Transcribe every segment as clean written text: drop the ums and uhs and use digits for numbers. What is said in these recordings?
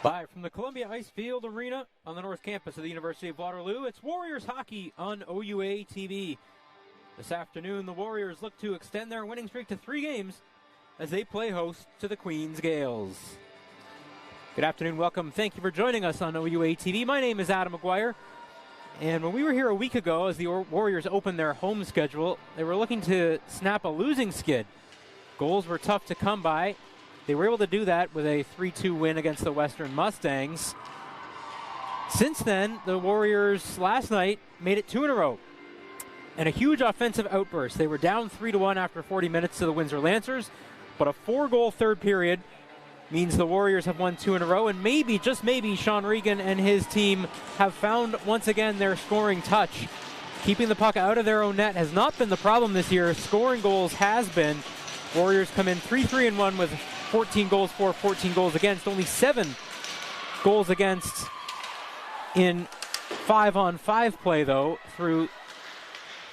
Live from the Columbia Ice Field Arena on the North Campus of the University of Waterloo, it's Warriors hockey on OUA TV. This afternoon, the Warriors look to extend their winning streak to 3 games as they play host to the Queens Gales. Good afternoon, welcome. Thank you for joining us on OUA TV. My name is Adam McGuire, and when we were here a week ago as the Warriors opened their home schedule, they were looking to snap a losing skid. Goals were tough to come by. They were able to do that with a 3-2 win against the Western Mustangs. Since then, the Warriors last night made it 2 in a row. And a huge offensive outburst. They were down 3-1 after 40 minutes to the Windsor Lancers, but a 4-goal third period means the Warriors have won 2 in a row, and maybe, just maybe, Sean Regan and his team have found once again their scoring touch. Keeping the puck out of their own net has not been the problem this year. Scoring goals has been. Warriors come in 3-3-1 with 14 goals for, 14 goals against. Only 7 goals against in 5-on-5 play, though, through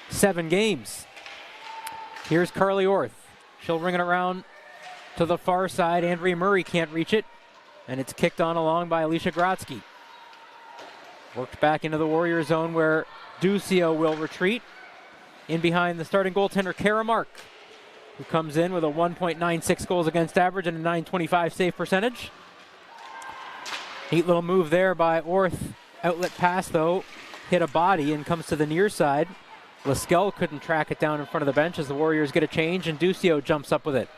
7 games. Here's Carly Orth. She'll ring it around to the far side. Andrea Murray can't reach it, and it's kicked on along by Alicia Grotsky. Worked back into the Warrior zone where Ducio will retreat. In behind the starting goaltender, Kara Mark. who comes in with a 1.96 goals against average and a 925 save percentage. Neat little move there by Orth. Outlet pass, though, hit a body and comes to the near side. Laskel couldn't track it down in front of the bench as the Warriors get a change, and Duccio jumps up with it.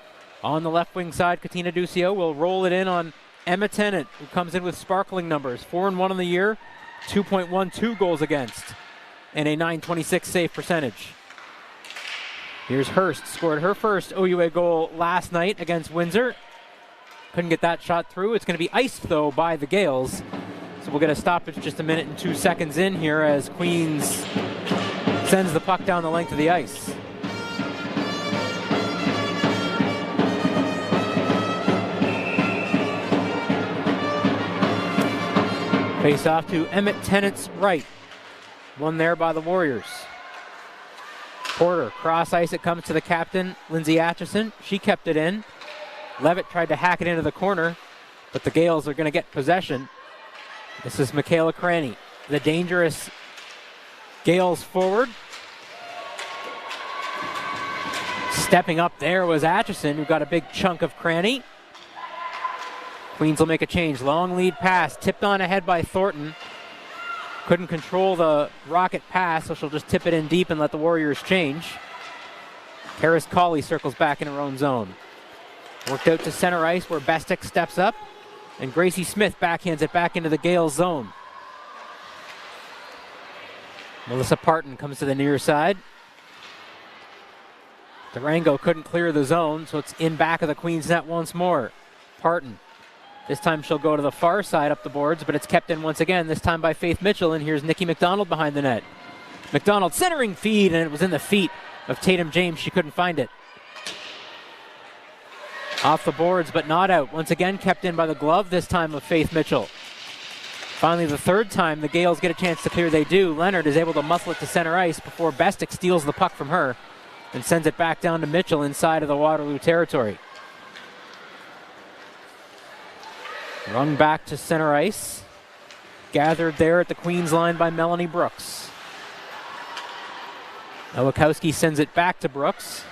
On the left wing side, Katina Duccio will roll it in on Emma Tennant, who comes in with sparkling numbers. 4-1 on the year, 2.12 goals against, and a 926 save percentage. Here's Hurst, scored her first OUA goal last night against Windsor. Couldn't get that shot through. It's going to be iced, though, by the Gales. So we'll get a stoppage just a minute and 2 seconds in here as Queens sends the puck down the length of the ice. Face off to Emmett Tennant's right. One there by the Warriors. Porter, cross ice, it comes to the captain, Lindsay Atchison. She kept it in. Levitt tried to hack it into the corner, but the Gales are going to get possession. This is Michaela Cranny, the dangerous Gales forward. Stepping up there was Atchison, who got a big chunk of Cranny. Queens will make a change. Long lead pass, tipped on ahead by Thornton. Couldn't control the rocket pass, so she'll just tip it in deep and let the Warriors change. Karis Colley circles back in her own zone. Worked out to center ice where Bestick steps up, and Gracie Smith backhands it back into the Gales zone. Melissa Parton comes to the near side. Durango couldn't clear the zone, so it's in back of the Queens net once more. Parton. This time she'll go to the far side up the boards, but it's kept in once again, this time by Faith Mitchell, and here's Nikki McDonald behind the net. McDonald centering feed, and it was in the feet of Tatum James. She couldn't find it. Off the boards, but not out. Once again kept in by the glove, this time of Faith Mitchell. Finally, the third time the Gales get a chance to clear, they do. Leonard is able to muscle it to center ice before Bestick steals the puck from her and sends it back down to Mitchell inside of the Waterloo territory. Run back to center ice. Gathered there at the Queens line by Melanie Brooks. Nowakowski sends it back to Brooks.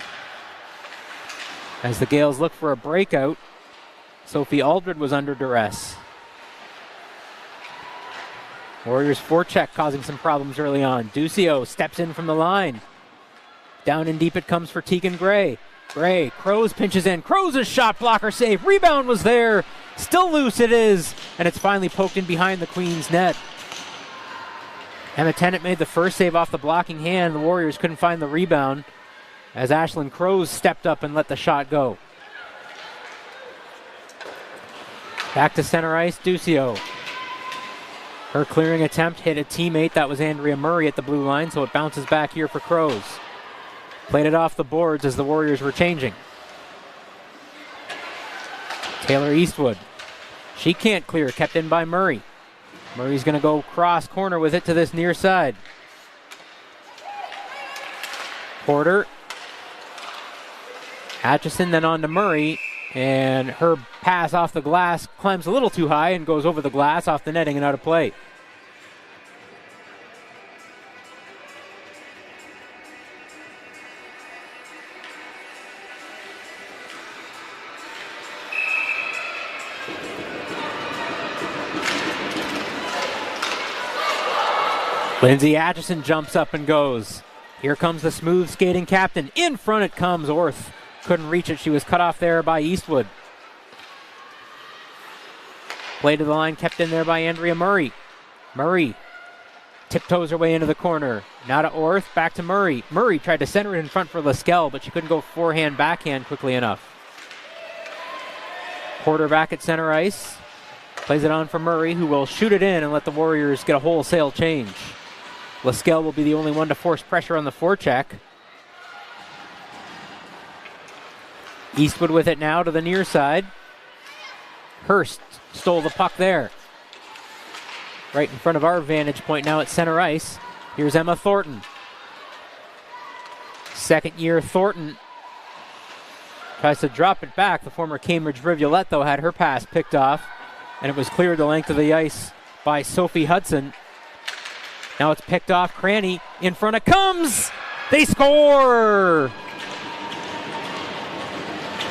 As the Gales look for a breakout, Sophie Aldred was under duress. Warriors forecheck causing some problems early on. Duccio steps in from the line. Down and deep it comes for Tegan Gray. Gray, Crows pinches in. Crows' shot blocker save. Rebound was there. Still loose it is. And it's finally poked in behind the Queens net. Emma Tennant made the first save off the blocking hand. The Warriors couldn't find the rebound as Ashlyn Crows stepped up and let the shot go. Back to center ice, Duccio. Her clearing attempt hit a teammate. That was Andrea Murray at the blue line, so it bounces back here for Crows. Played it off the boards as the Warriors were changing. Taylor Eastwood. She can't clear, kept in by Murray. Murray's going to go cross corner with it to this near side. Porter. Atchison then on to Murray, and her pass off the glass climbs a little too high and goes over the glass off the netting and out of play. Lindsay Atchison jumps up and goes. Here comes the smooth skating captain. In front it comes. Orth couldn't reach it. She was cut off there by Eastwood. Play to the line, kept in there by Andrea Murray. Murray tiptoes her way into the corner. Now to Orth, back to Murray. Murray tried to center it in front for Laskel, but she couldn't go forehand, backhand quickly enough. Porter back at center ice. Plays it on for Murray, who will shoot it in and let the Warriors get a wholesale change. Laskel will be the only one to force pressure on the forecheck. Eastwood with it now to the near side. Hurst stole the puck there. Right in front of our vantage point now at center ice. Here's Emma Thornton. Second year Thornton tries to drop it back. The former Cambridge Rivulet, though, had her pass picked off, and it was cleared the length of the ice by Sophie Hudson. Now it's picked off. Cranny in front. It comes! They score!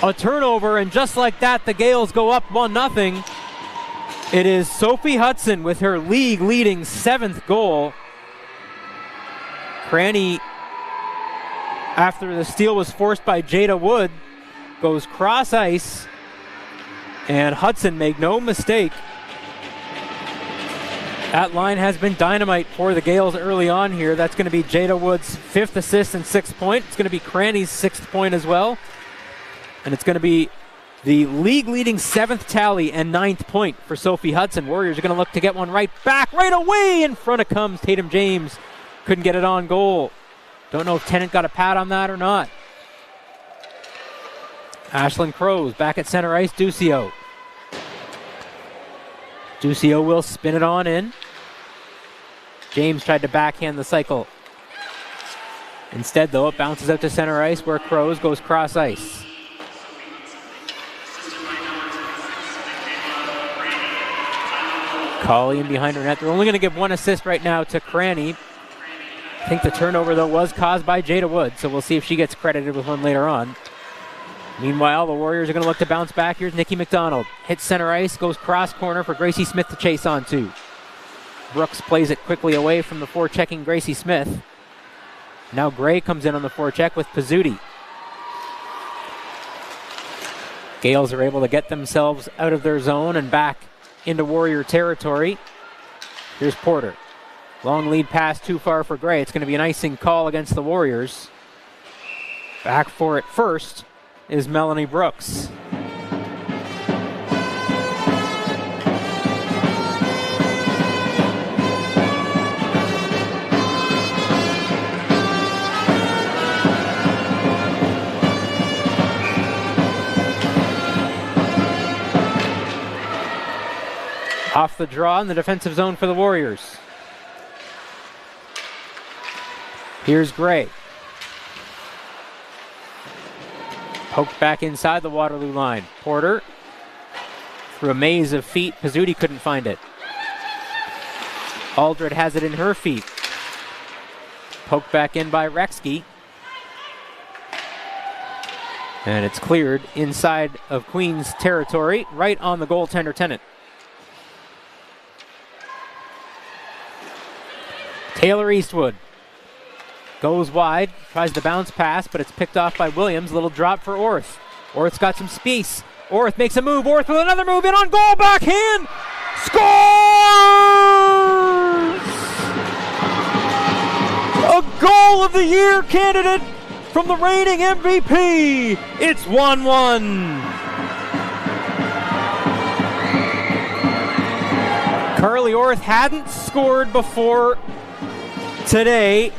a turnover, and just like that, the Gales go up 1-0. It is Sophie Hudson with her league-leading 7th goal. Cranny, after the steal was forced by Jada Wood, goes cross ice, and Hudson made no mistake. That line has been dynamite for the Gales early on here. That's going to be Jada Wood's 5th assist and 6th point. It's going to be Cranny's 6th point as well. And it's going to be the league-leading 7th tally and 9th point for Sophie Hudson. Warriors are going to look to get one right back, right away. In front it comes. Tatum James couldn't get it on goal. Don't know if Tennant got a pad on that or not. Ashlyn Crows back at center ice. Ducio. Ducio will spin it on in. James tried to backhand the cycle. Instead, though, it bounces out to center ice where Crows goes cross ice. Colley in behind her net. They're only going to give one assist right now to Cranny. I think the turnover, though, was caused by Jada Wood, so we'll see if she gets credited with one later on. Meanwhile, the Warriors are going to look to bounce back. Here's Nikki McDonald. Hits center ice, goes cross corner for Gracie Smith to chase on to. Brooks plays it quickly away from the forechecking Gracie Smith. Now Gray comes in on the forecheck with Pizzuti. Gales are able to get themselves out of their zone and back into Warrior territory. Here's Porter. Long lead pass too far for Gray. It's going to be an icing call against the Warriors. Back for it first is Melanie Brooks. Off the draw in the defensive zone for the Warriors. Here's Gray. Poked back inside the Waterloo line. Porter through a maze of feet. Pizzuti couldn't find it. Aldred has it in her feet. Poked back in by Rexky. And it's cleared inside of Queens territory, right on the goaltender Tennant. Taylor Eastwood goes wide, tries the bounce pass, but it's picked off by Williams. Little drop for Orth. Orth's got some space. Orth makes a move. Orth with another move in on goal. Backhand. Scores! A goal of the year candidate from the reigning MVP. It's 1-1. Carly Orth hadn't scored before today.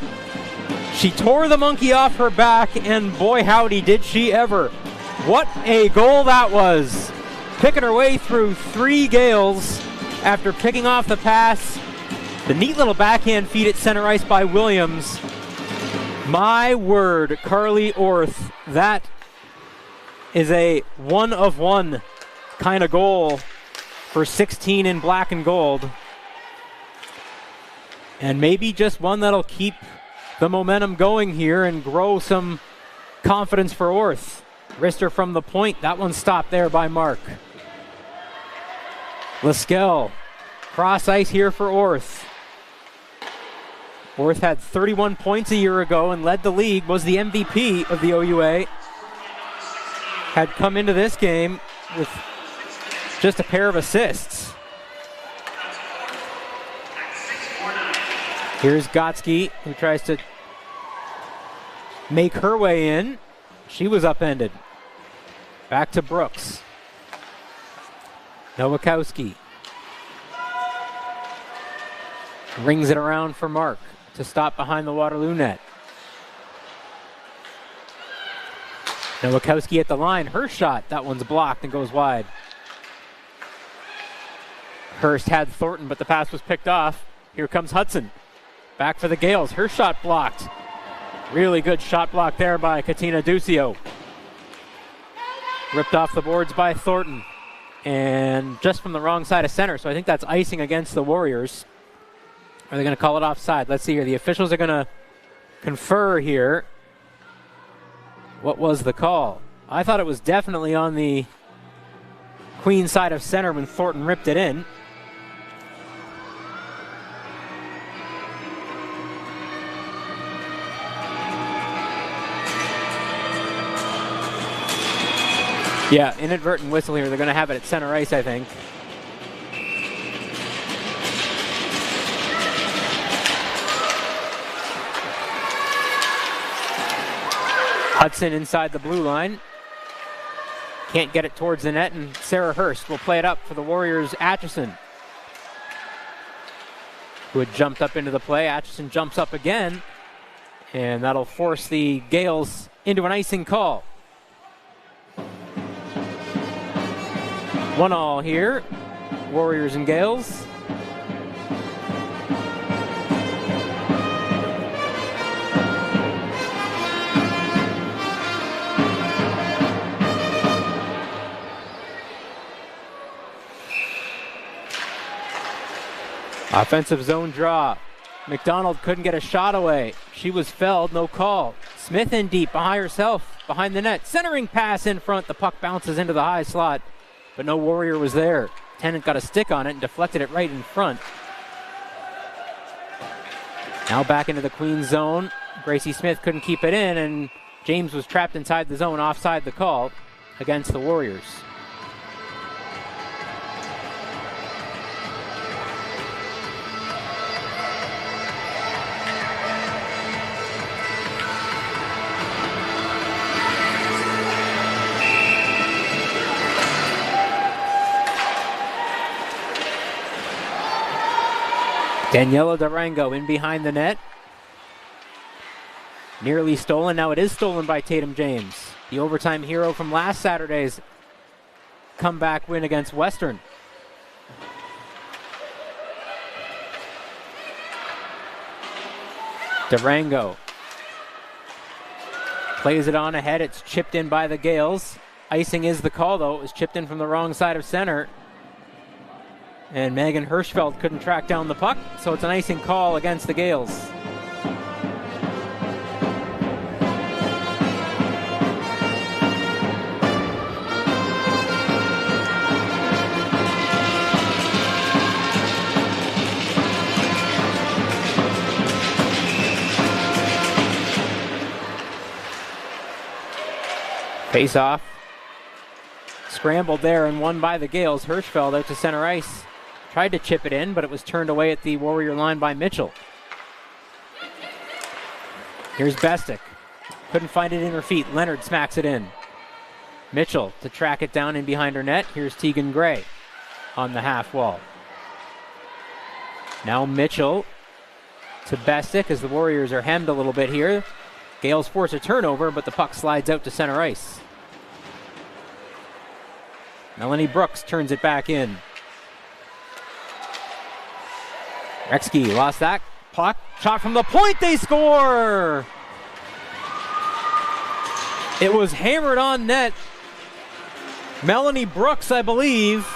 She tore the monkey off her back, and boy howdy did she ever. What a goal that was. Picking her way through 3 Gales after picking off the pass. The neat little backhand feed at center ice by Williams. My word, Carly Orth, that is a 1-of-1 kind of goal for 16 in black and gold. And maybe just one that'll keep the momentum going here and grow some confidence for Orth. Wrister from the point. That one stopped there by Mark. Laskell. Cross ice here for Orth. Orth had 31 points a year ago and led the league, was the MVP of the OUA. Had come into this game with just a pair of assists. Here's Gotsky, who tries to make her way in. She was upended. Back to Brooks. Nowakowski. Rings it around for Mark to stop behind the Waterloo net. Nowakowski at the line. Her shot, that one's blocked and goes wide. Hurst had Thornton, but the pass was picked off. Here comes Hudson. Back for the Gales. Her shot blocked. Really good shot block there by Katina Ducio. Ripped off the boards by Thornton. And just from the wrong side of center. So I think that's icing against the Warriors. Are they going to call it offside? Let's see here. The officials are going to confer here. What was the call? I thought it was definitely on the Queen side of center when Thornton ripped it in. Yeah, inadvertent whistle here. They're going to have it at center ice, I think. Hudson inside the blue line. Can't get it towards the net, and Sarah Hurst will play it up for the Warriors' Atchison, who had jumped up into the play. Atchison jumps up again, and that'll force the Gales into an icing call. 1-1 here, Warriors and Gales. Offensive zone draw. McDonald couldn't get a shot away. She was felled, no call. Smith in deep behind herself, behind the net. Centering pass in front. The puck bounces into the high slot, but no Warrior was there. Tennant got a stick on it and deflected it right in front. Now back into the Queen zone. Gracie Smith couldn't keep it in, and James was trapped inside the zone offside the call against the Warriors. Daniela Durango in behind the net. Nearly stolen. Now it is stolen by Tatum James, the overtime hero from last Saturday's comeback win against Western. Durango plays it on ahead. It's chipped in by the Gales. Icing is the call, though. It was chipped in from the wrong side of center. And Megan Hirschfeld couldn't track down the puck, so it's an icing call against the Gales. Face off. Scrambled there and won by the Gales. Hirschfeld out to center ice. Tried to chip it in, but it was turned away at the Warrior line by Mitchell. Here's Bestick. Couldn't find it in her feet. Leonard smacks it in. Mitchell to track it down in behind her net. Here's Tegan Gray on the half wall. Now Mitchell to Bestick as the Warriors are hemmed a little bit here. Gales force a turnover, but the puck slides out to center ice. Melanie Brooks turns it back in. Rexke lost that puck. Shot from the point, they score! It was hammered on net. Melanie Brooks, I believe.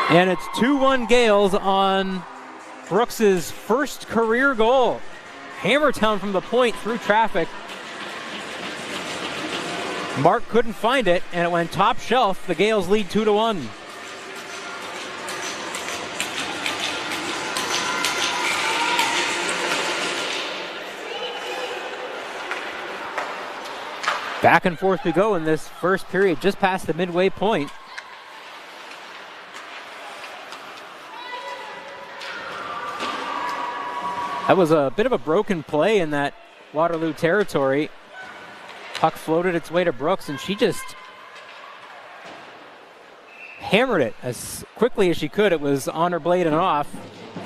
And it's 2-1 Gales on Brooks's first career goal. Hammer down from the point through traffic. Mark couldn't find it, and it went top shelf. The Gales lead 2-1. Back and forth we go in this first period, just past the midway point. That was a bit of a broken play in that Waterloo territory. Puck floated its way to Brooks, and she just hammered it as quickly as she could. It was on her blade and off,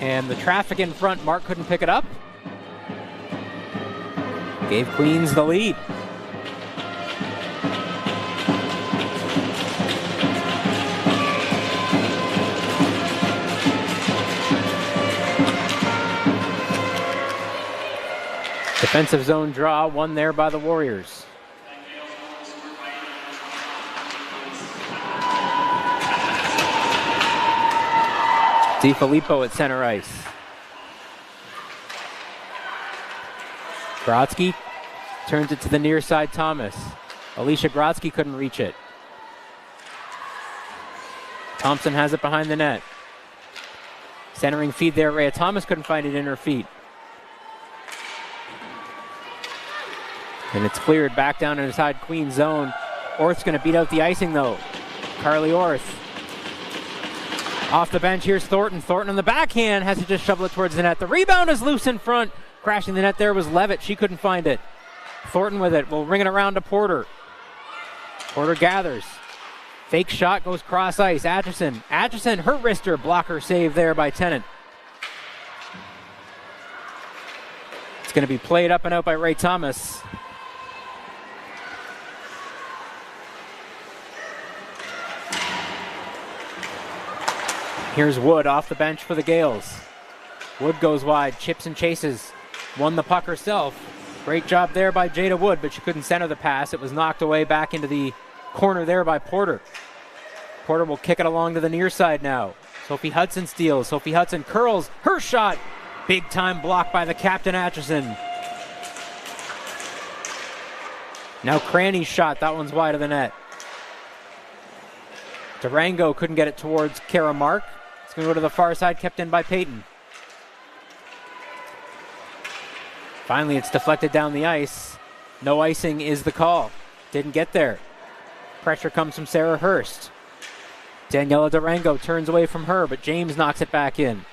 and the traffic in front, Mark couldn't pick it up. Gave Queens the lead. Defensive zone draw, won there by the Warriors. DiFilippo at center ice. Brodsky Turns it to the near side, Thomas. Alicia Grodzki couldn't reach it. Thompson has it behind the net. Centering feed there, Rhea Thomas couldn't find it in her feet. And it's cleared back down inside Queen zone. Orth's going to beat out the icing, though. Carly Orth. Off the bench, here's Thornton. Thornton on the backhand has to just shovel it towards the net. The rebound is loose in front. Crashing the net there was Levitt. She couldn't find it. Thornton with it. Will ring it around to Porter. Porter gathers. Fake shot goes cross ice. Atchison, her wrister, blocker save there by Tennant. It's going to be played up and out by Ray Thomas. Here's Wood off the bench for the Gales. Wood goes wide, chips and chases. Won the puck herself. Great job there by Jada Wood, but she couldn't center the pass. It was knocked away back into the corner there by Porter. Porter will kick it along to the near side now. Sophie Hudson steals. Sophie Hudson curls. Her shot. Big time block by the captain, Atchison. Now Cranny's shot. That one's wide of the net. Durango couldn't get it towards Kara Mark. It's going to go to the far side, kept in by Payton. Finally, it's deflected down the ice. No icing is the call. Didn't get there. Pressure comes from Sarah Hurst. Daniela Durango turns away from her, but James knocks it back in.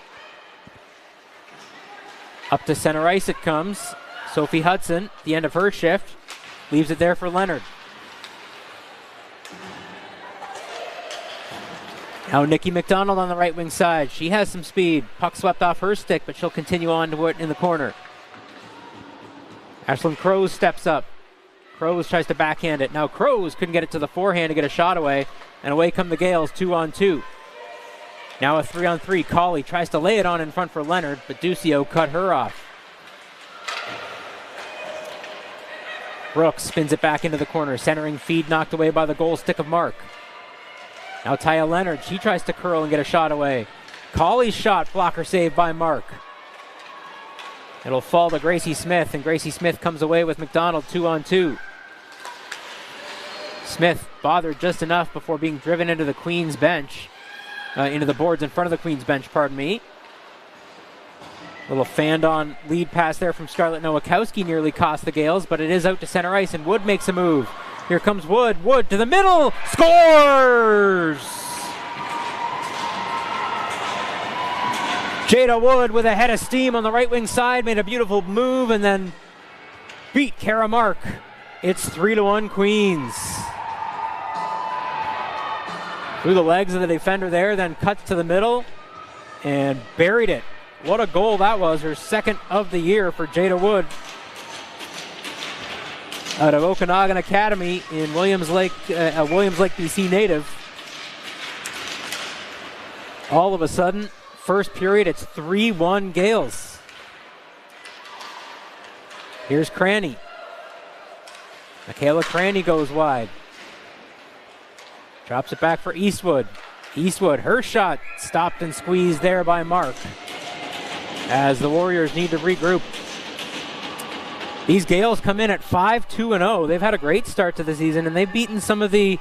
Up to center ice it comes. Sophie Hudson, the end of her shift, leaves it there for Leonard. Now Nikki McDonald on the right wing side. She has some speed. Puck swept off her stick, but she'll continue on to it in the corner. Ashlyn Crows steps up. Crows tries to backhand it. Now Crows couldn't get it to the forehand to get a shot away. And away come the Gales, 2-on-2. Now a 3-on-3. Colley tries to lay it on in front for Leonard, but Ducio cut her off. Brooks spins it back into the corner. Centering feed knocked away by the goal stick of Mark. Now Taya Leonard, she tries to curl and get a shot away. Colley's shot, blocker saved by Mark. It'll fall to Gracie Smith, and Gracie Smith comes away with McDonald, 2-on-2. Smith bothered just enough before being driven into the Queen's bench. Into the boards in front of the Queen's bench, pardon me. Little fanned-on lead pass there from Scarlett Nowakowski nearly cost the Gales, but it is out to center ice, and Wood makes a move. Here comes Wood. Wood to the middle. Scores! Jada Wood with a head of steam on the right wing side. Made a beautiful move and then beat Kara Mark. It's 3-1 Queens. Through the legs of the defender there, then cuts to the middle and buried it. What a goal that was. Her second of the year for Jada Wood. Out of Okanagan Academy in Williams Lake, BC native. All of a sudden, first period, it's 3-1 Gales. Here's Cranny. Michaela Cranny goes wide. Drops it back for Eastwood. Eastwood, her shot stopped and squeezed there by Mark. As the Warriors need to regroup. These Gales come in at 5-2-0. They've had a great start to the season, and they've beaten some of the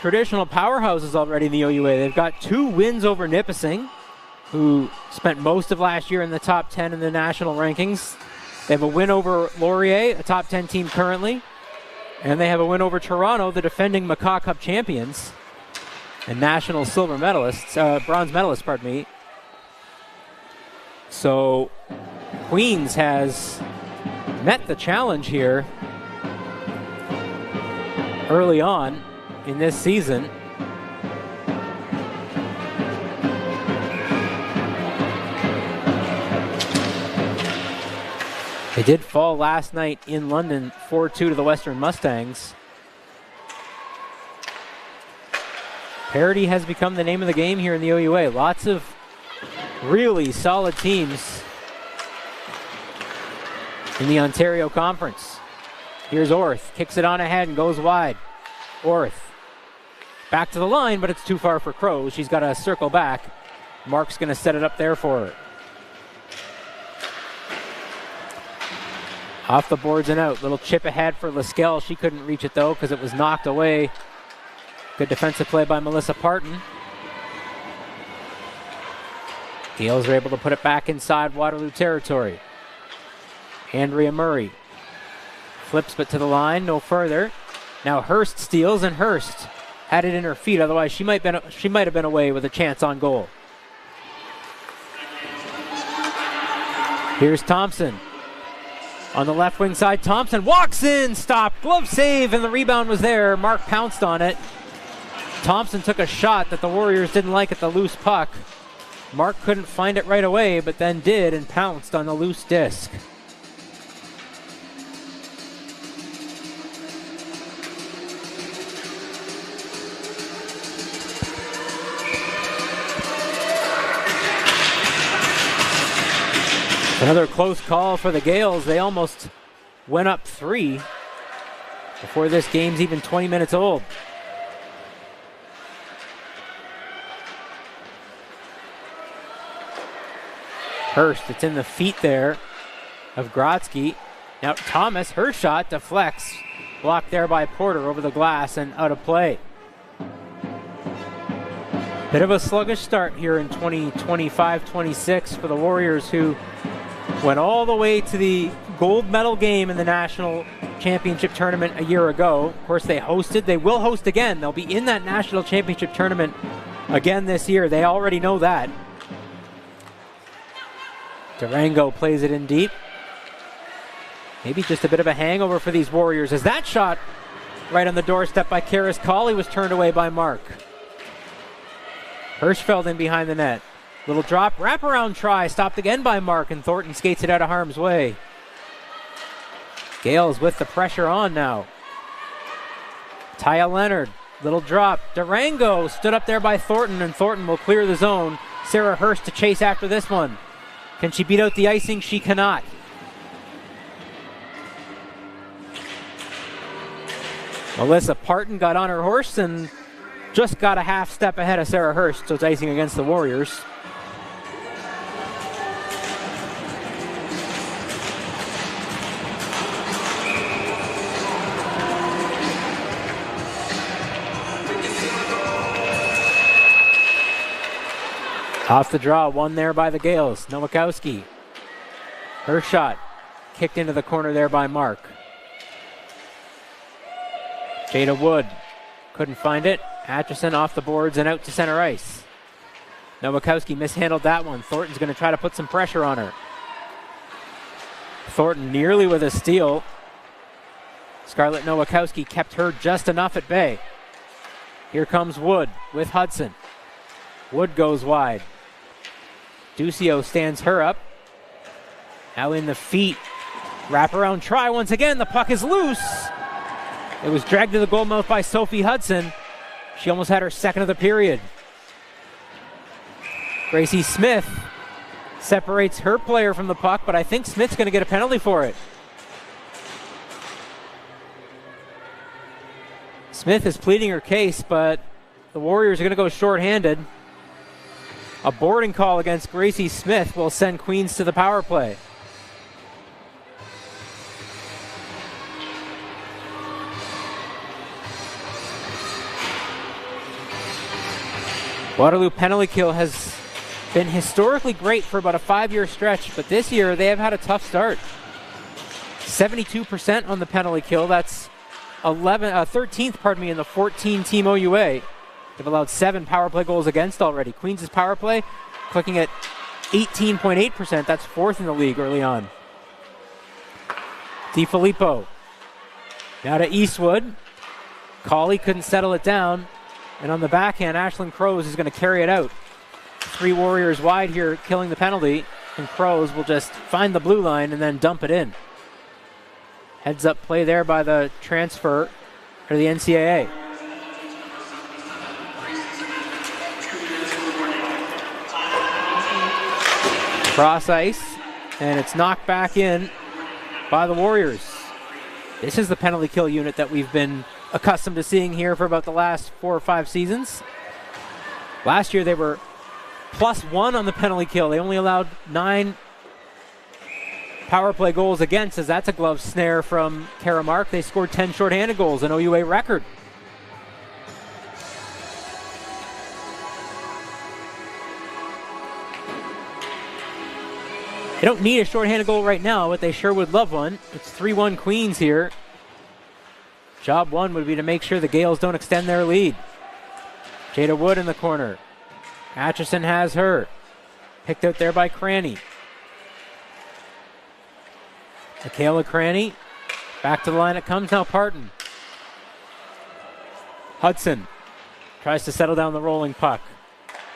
traditional powerhouses already in the OUA. They've got 2 wins over Nipissing, who spent most of last year in the top 10 in the national rankings. They have a win over Laurier, a top 10 team currently, and they have a win over Toronto, the defending Macaw Cup champions and national silver medalists, bronze medalists, pardon me. So Queens has met the challenge here early on in this season. They did fall last night in London 4-2 to the Western Mustangs. Parity has become the name of the game here in the OUA. Lots of really solid teams in the Ontario Conference. Here's Orth, kicks it on ahead and goes wide. Orth back to the line, but it's too far for Crows. She's got to circle back. Mark's going to set it up there for her. Off the boards and out. Little chip ahead for Lascelles. She couldn't reach it though because it was knocked away. Good defensive play by Melissa Parton. Gales are able to put it back inside Waterloo territory. Andrea Murray flips but to the line, no further. Now Hurst steals, and Hurst had it in her feet. Otherwise, she might have been away with a chance on goal. Here's Thompson. On the left wing side, Thompson walks in, stopped, glove save, and the rebound was there. Mark pounced on it. Thompson took a shot that the Warriors didn't like at the loose puck. Mark couldn't find it right away, but then did and pounced on the loose disc. Another close call for the Gales. They almost went up 3 before this game's even 20 minutes old. Hurst, it's in the feet there of Grotzky. Now Thomas, her shot deflects. Blocked there by Porter over the glass and out of play. Bit of a sluggish start here in 2025-26 for the Warriors, who went all the way to the gold medal game in the national championship tournament a year ago. Of course, they hosted. They will host again. They'll be in that national championship tournament again this year. They already know that. Durango plays it in deep. Maybe just a bit of a hangover for these Warriors, as that shot right on the doorstep by Karis Colley was turned away by Mark. Hirschfeld in behind the net. Little drop, wraparound try, stopped again by Mark, and Thornton skates it out of harm's way. Gales with the pressure on now. Taya Leonard, little drop. Durango stood up there by Thornton, and Thornton will clear the zone. Sarah Hurst to chase after this one. Can she beat out the icing? She cannot. Melissa Parton got on her horse and just got a half step ahead of Sarah Hurst, so it's icing against the Warriors. Off the draw, one there by the Gales. Nowakowski. Her shot kicked into the corner there by Mark. Jada Wood couldn't find it. Atchison off the boards and out to center ice. Nowakowski mishandled that one. Thornton's going to try to put some pressure on her. Thornton nearly with a steal. Scarlett Nowakowski kept her just enough at bay. Here comes Wood with Hudson. Wood goes wide. Duccio stands her up. Now in the feet. Wraparound try once again. The puck is loose. It was dragged to the goalmouth by Sophie Hudson. She almost had her second of the period. Gracie Smith separates her player from the puck, but I think Smith's going to get a penalty for it. Smith is pleading her case, but the Warriors are going to go shorthanded. A boarding call against Gracie Smith will send Queens to the power play. Waterloo penalty kill has been historically great for about a 5-year stretch, but this year they have had a tough start. 72% on the penalty kill. That's 13th, in the 14-team OUA. They've allowed 7 power play goals against already. Queens' power play clicking at 18.8%. That's 4th in the league early on. DiFilippo. Now to Eastwood. Colley couldn't settle it down. And on the backhand, Ashlyn Crows is going to carry it out. 3 Warriors wide here, killing the penalty. And Crows will just find the blue line and then dump it in. Heads up play there by the transfer for the NCAA. Cross ice, and it's knocked back in by the Warriors. This is the penalty kill unit that we've been accustomed to seeing here for about the last 4 or 5 seasons. Last year they were +1 on the penalty kill. They only allowed 9 power play goals against, as that's a glove snare from Kara Mark. They scored 10 shorthanded goals, an OUA record. They don't need a shorthanded goal right now, but they sure would love one. It's 3-1 Queens here. Job one would be to make sure the Gales don't extend their lead. Jada Wood in the corner. Atchison has her. Picked out there by Cranny. Michaela Cranny. Back to the line it comes now, Parton. Hudson tries to settle down the rolling puck.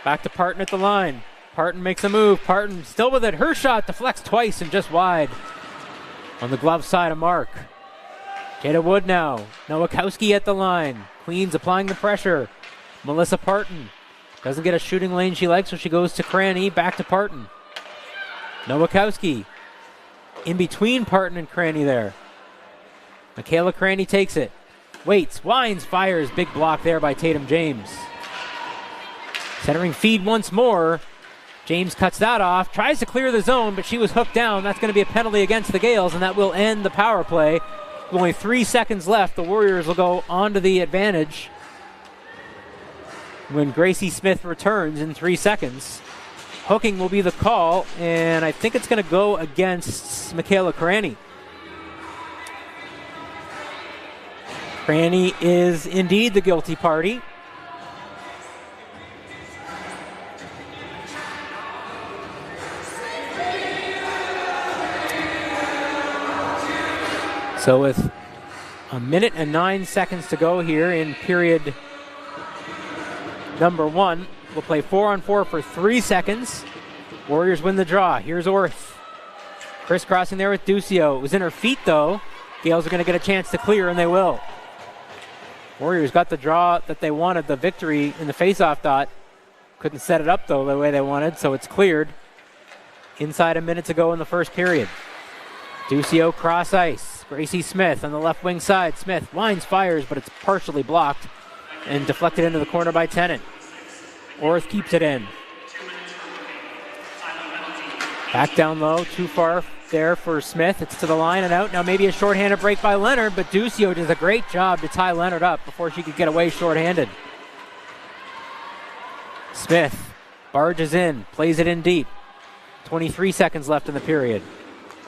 Back to Parton at the line. Parton makes a move. Parton still with it. Her shot deflects twice and just wide. On the glove side of Mark. Jada Wood now. Nowakowski at the line. Queens applying the pressure. Melissa Parton doesn't get a shooting lane she likes, so she goes to Cranny. Back to Parton. Nowakowski in between Parton and Cranny there. Michaela Cranny takes it. Waits. Wines. Fires. Big block there by Tatum James. Centering feed once more. James cuts that off. Tries to clear the zone, but she was hooked down. That's going to be a penalty against the Gales, and that will end the power play. With only 3 seconds left, the Warriors will go on to the advantage when Gracie Smith returns in 3 seconds. Hooking will be the call, and I think it's going to go against Michaela Cranny. Cranny is indeed the guilty party. So with a minute and 9 seconds to go here in period number 1, we'll play 4-on-4 for 3 seconds. Warriors win the draw. Here's Orth. Crisscrossing there with Ducio. It was in her feet, though. Gales are going to get a chance to clear, and they will. Warriors got the draw that they wanted, the victory in the faceoff dot. Couldn't set it up, though, the way they wanted, so it's cleared. Inside a minute to go in the first period. Ducio cross ice. Gracie Smith on the left wing side. Smith winds, fires, but it's partially blocked and deflected into the corner by Tennant. Orth keeps it in. Back down low, too far there for Smith. It's to the line and out. Now maybe a shorthanded break by Leonard, but Ducio does a great job to tie Leonard up before she could get away shorthanded. Smith barges in, plays it in deep. 23 seconds left in the period.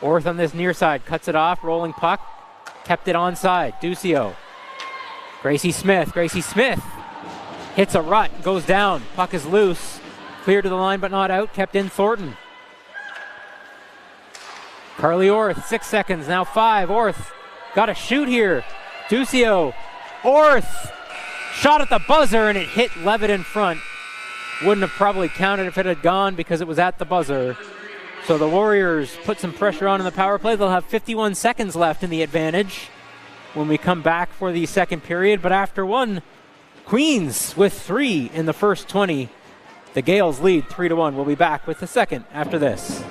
Orth on this near side, cuts it off, rolling puck, kept it onside. Ducio. Gracie Smith hits a rut, goes down. Puck is loose, cleared to the line but not out, kept in Thornton. Carly Orth, 6 seconds, now 5. Orth got a shoot here. Ducio. Orth shot at the buzzer and it hit Levitt in front. Wouldn't have probably counted if it had gone because it was at the buzzer. So the Warriors put some pressure on in the power play. They'll have 51 seconds left in the advantage when we come back for the second period. But after one, Queens with 3 in the first 20. The Gales lead 3-1. We'll be back with the second after this.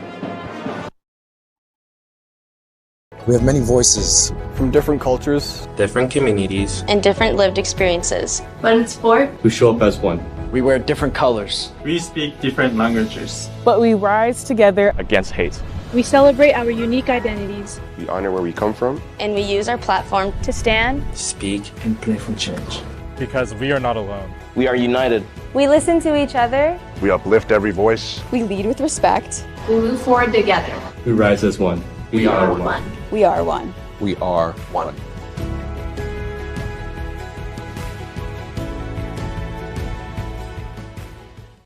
We have many voices from different cultures, different communities, and different lived experiences. But in sport, we show up as one. We wear different colors. We speak different languages. But we rise together against hate. We celebrate our unique identities. We honor where we come from. And we use our platform to stand, speak, and play for change. Because we are not alone. We are united. We listen to each other. We uplift every voice. We lead with respect. We move forward together. We rise as one. We are one. We are one. We are one.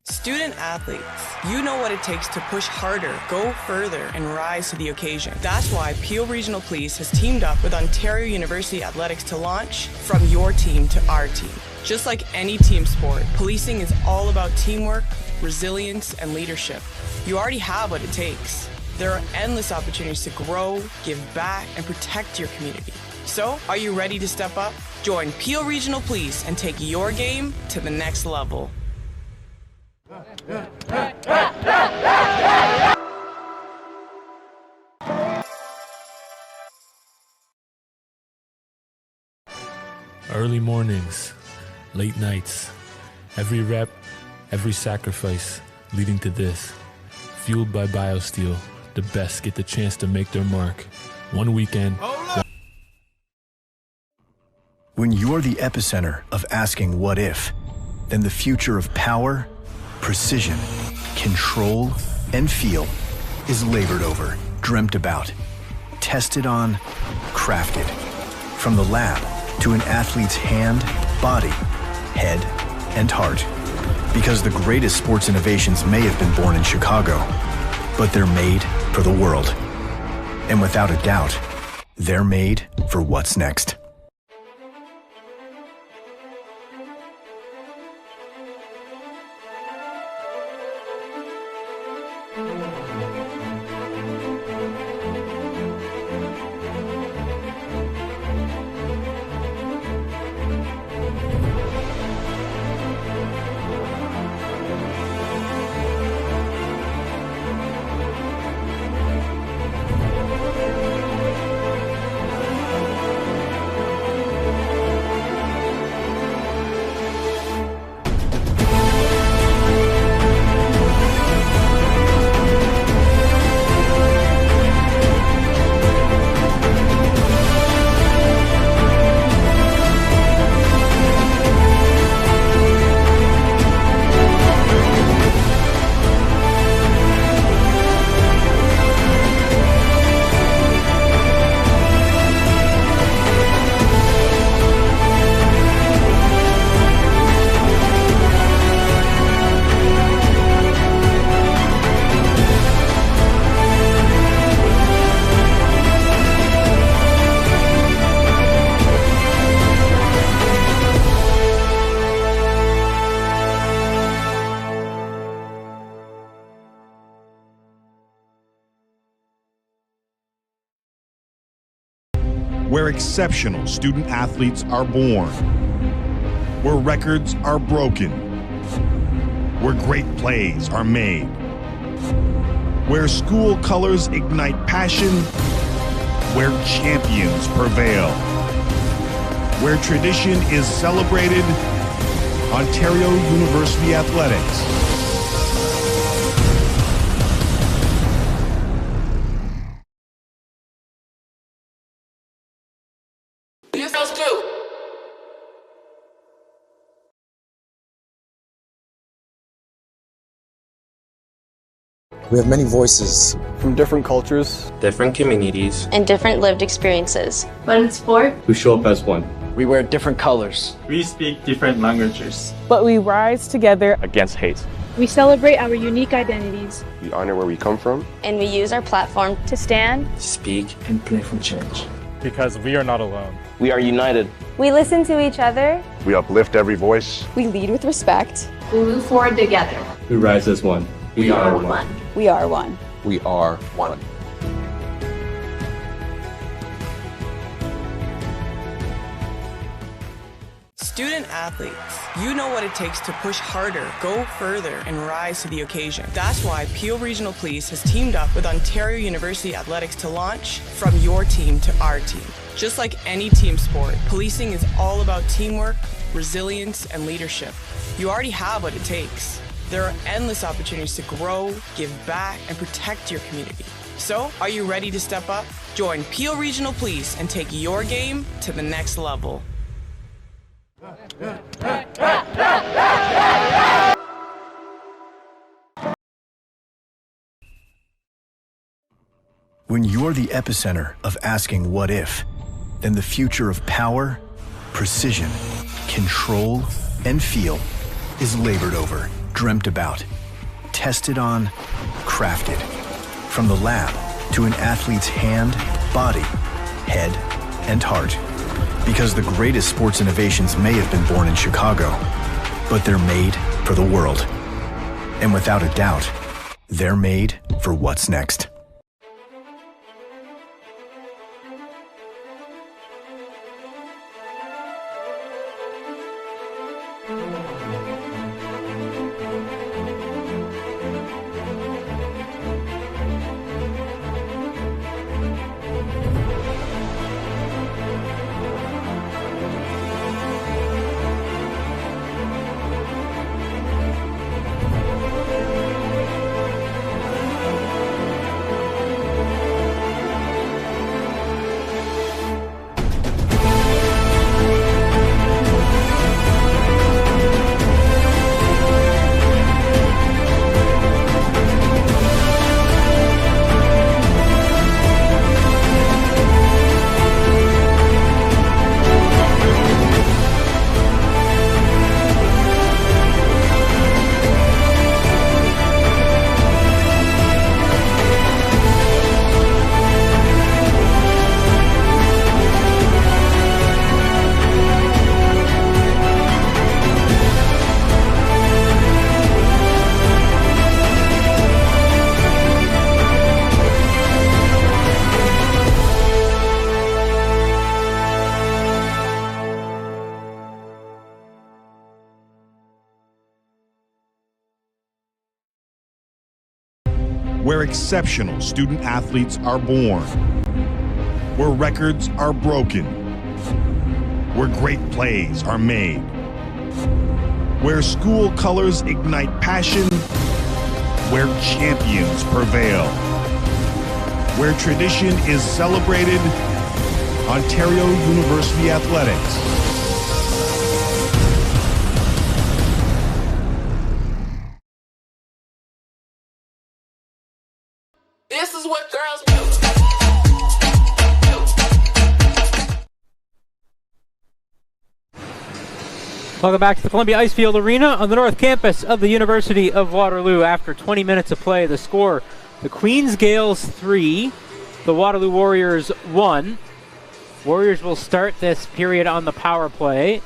Student athletes, you know what it takes to push harder, go further, and rise to the occasion. That's why Peel Regional Police has teamed up with Ontario University Athletics to launch From Your Team to Our Team. Just like any team sport, policing is all about teamwork, resilience, and leadership. You already have what it takes. There are endless opportunities to grow, give back, and protect your community. So, are you ready to step up? Join Peel Regional Police and take your game to the next level. Early mornings, late nights, every rep, every sacrifice leading to this. Fueled by BioSteel, the best get the chance to make their mark. One weekend. When you're the epicenter of asking what if, then the future of power, precision, control, and feel is labored over, dreamt about, tested on, crafted. From the lab to an athlete's hand, body, head, and heart. Because the greatest sports innovations may have been born in Chicago, but they're made for the world. And without a doubt, they're made for what's next. Where exceptional student athletes are born, where records are broken, where great plays are made, where school colors ignite passion, where champions prevail, where tradition is celebrated, Ontario University Athletics. We have many voices from different cultures, different communities, and different lived experiences. But in sport, who show up as one. We wear different colors. We speak different languages. But we rise together against hate. we celebrate our unique identities. We honor where we come from. And we use our platform To stand, Speak and play for change. Because we are not alone. We are united. We listen to each other. We uplift every voice. We lead with respect. we move forward together. who rise as one. We are one. We are one. We are one. Student athletes, you know what it takes to push harder, go further, and rise to the occasion. That's why Peel Regional Police has teamed up with Ontario University Athletics to launch From Your Team to Our Team. Just like any team sport, policing is all about teamwork, resilience, and leadership. You already have what it takes. There are endless opportunities to grow, give back, and protect your community. So, are you ready to step up? Join Peel Regional Police and take your game to the next level. When you're the epicenter of asking what if, then the future of power, precision, control, and feel is labored over, dreamt about, tested on, crafted. From the lab to an athlete's hand, body, head, and heart. Because the greatest sports innovations may have been born in Chicago, but they're made for the world. And without a doubt, they're made for what's next. where exceptional student athletes are born, where records are broken, where great plays are made, where school colors ignite passion, where champions prevail, where tradition is celebrated. Ontario University Athletics. This is what girls do. Welcome back to the Columbia Icefield Arena on the north campus of the University of Waterloo. After 20 minutes of play, the score, the Queens Gales 3, the Waterloo Warriors 1. Warriors will start this period on the power play.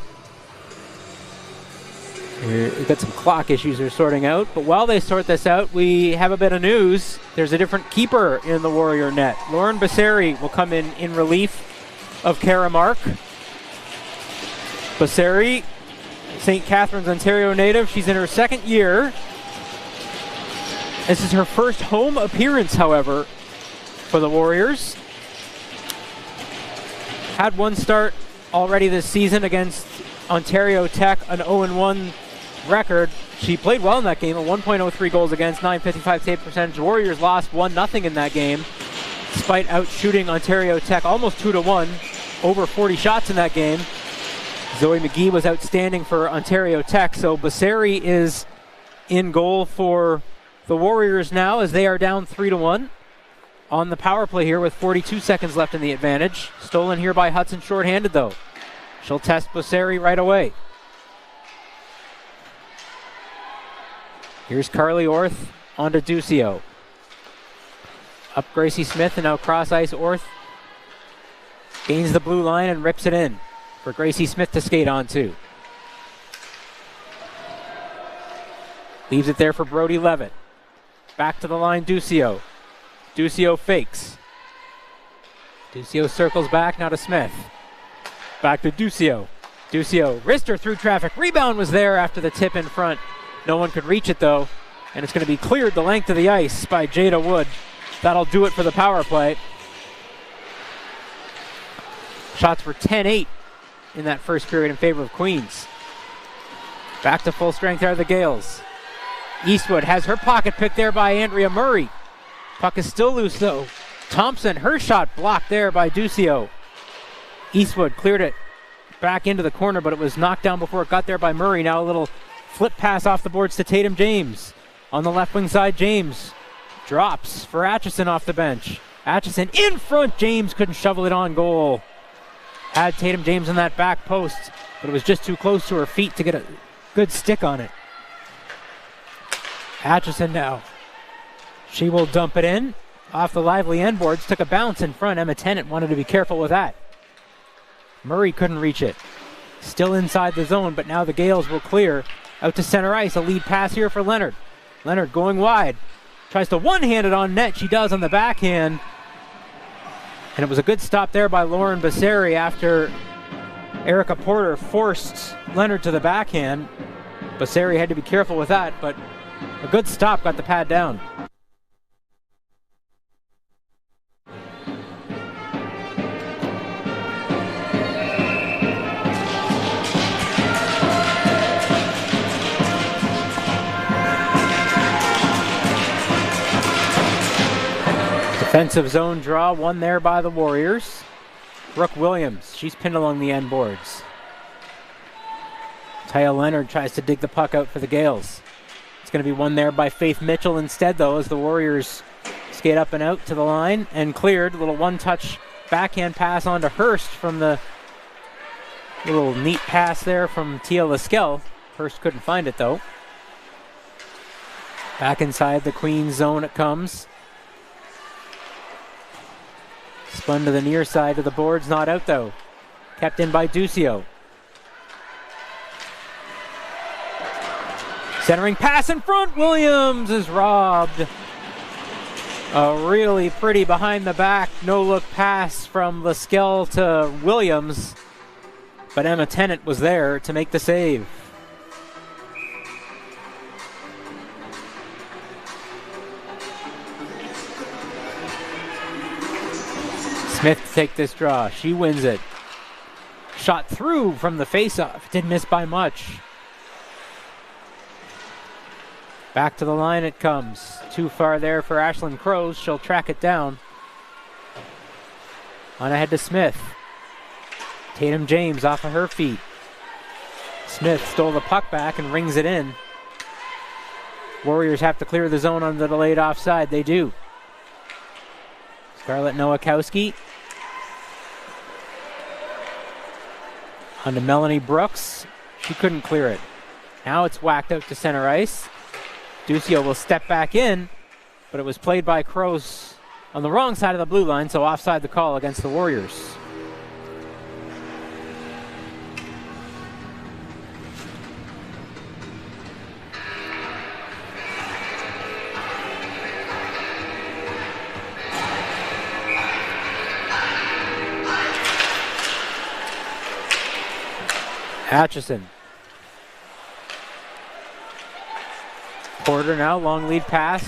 We've got some clock issues they're sorting out, but while they sort this out, we have a bit of news. There's a different keeper in the Warrior net. Lauren Basseri will come in relief of Kara Mark. Basseri, St. Catharines, Ontario native. She's in her second year. This is her first home appearance, however, for the Warriors. Had one start already this season against Ontario Tech, an 0-1 record. She played well in that game, a 1.03 goals against, .955 save percentage. Warriors lost 1-0 in that game, despite out-shooting Ontario Tech almost 2-1, over 40 shots in that game. Zoe McGee was outstanding for Ontario Tech, so Basseri is in goal for the Warriors now as they are down 3-1. On the power play here with 42 seconds left in the advantage. Stolen here by Hudson, shorthanded though. She'll test Basseri right away. Here's Carly Orth onto Ducio. Up Gracie Smith and now cross ice Orth. Gains the blue line and rips it in for Gracie Smith to skate onto. Leaves it there for Brody Levitt. Back to the line, Ducio. Ducio fakes. Ducio circles back, now to Smith. Back to Ducio. Ducio, wrister through traffic. Rebound was there after the tip in front. No one could reach it though. And it's going to be cleared the length of the ice by Jada Wood. That'll do it for the power play. Shots were 10-8 in that first period in favor of Queens. Back to full strength are the Gales. Eastwood has her pocket picked there by Andrea Murray. Puck is still loose though. Thompson, her shot blocked there by Ducio. Eastwood cleared it back into the corner, but it was knocked down before it got there by Murray. Now a little flip pass off the boards to Tatum James. On the left wing side, James drops for Atchison off the bench. Atchison in front, James couldn't shovel it on goal. Had Tatum James on that back post, but it was just too close to her feet to get a good stick on it. Atchison now. She will dump it in off the lively end boards. Took a bounce in front. Emma Tennant wanted to be careful with that. Murray couldn't reach it. Still inside the zone, but now the Gales will clear out to center ice. A lead pass here for Leonard. Leonard going wide. Tries to one-hand it on net. She does on the backhand. And it was a good stop there by Lauren Basseri after Erica Porter forced Leonard to the backhand. Basseri had to be careful with that, but a good stop got the pad down. Defensive zone draw, one there by the Warriors. Brooke Williams, she's pinned along the end boards. Taya Leonard tries to dig the puck out for the Gales. It's going to be one there by Faith Mitchell instead, though, as the Warriors skate up and out to the line and cleared. A little one-touch backhand pass onto Hurst from the little neat pass there from Tia Laskel. Hurst couldn't find it, though. Back inside the Queens zone it comes. Spun to the near side of the boards, not out though. Kept in by Ducio. Centering pass in front, Williams is robbed. A really pretty behind the back, no-look pass from Laskel to Williams. But Emma Tennant was there to make the save. Smith to take this draw. She wins it. Shot through from the face-off. Didn't miss by much. Back to the line it comes. Too far there for Ashlyn Crows. She'll track it down. On ahead to Smith. Tatum James off of her feet. Smith stole the puck back and rings it in. Warriors have to clear the zone on the delayed offside. They do. Scarlett Nowakowski. On to Melanie Brooks. She couldn't clear it. Now it's whacked out to center ice. Ducio will step back in, but it was played by Crows on the wrong side of the blue line, so offside the call against the Warriors. Atchison. Porter now, long lead pass.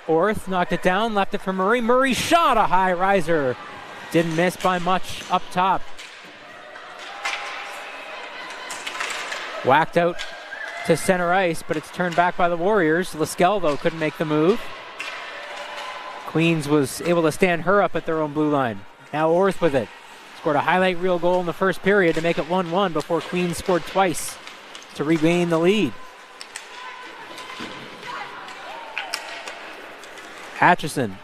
Orth knocked it down, left it for Murray. Murray shot a high riser. Didn't miss by much up top. Whacked out to center ice, but it's turned back by the Warriors. Liskell, though, couldn't make the move. Queens was able to stand her up at their own blue line. Now Orth with it. Scored a highlight reel goal in the first period to make it 1-1 before Queens scored twice to regain the lead. Atchison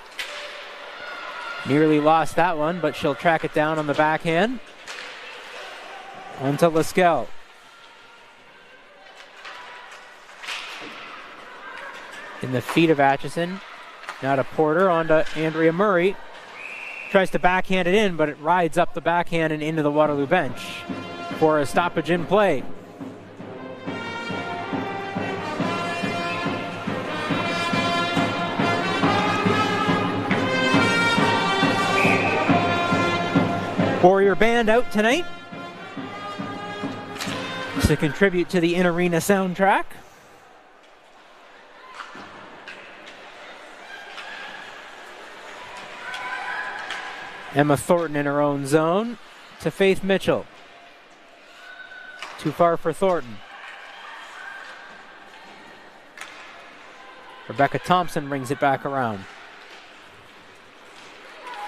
nearly lost that one, but she'll track it down on the backhand. On to Liskell. In the feet of Atchison. Now to Porter, on to Andrea Murray. Tries to backhand it in, but it rides up the backhand and into the Waterloo bench for a stoppage in play. Warrior band out tonight to contribute to the in-arena soundtrack. Emma Thornton in her own zone to Faith Mitchell. Too far for Thornton. Rebecca Thompson brings it back around.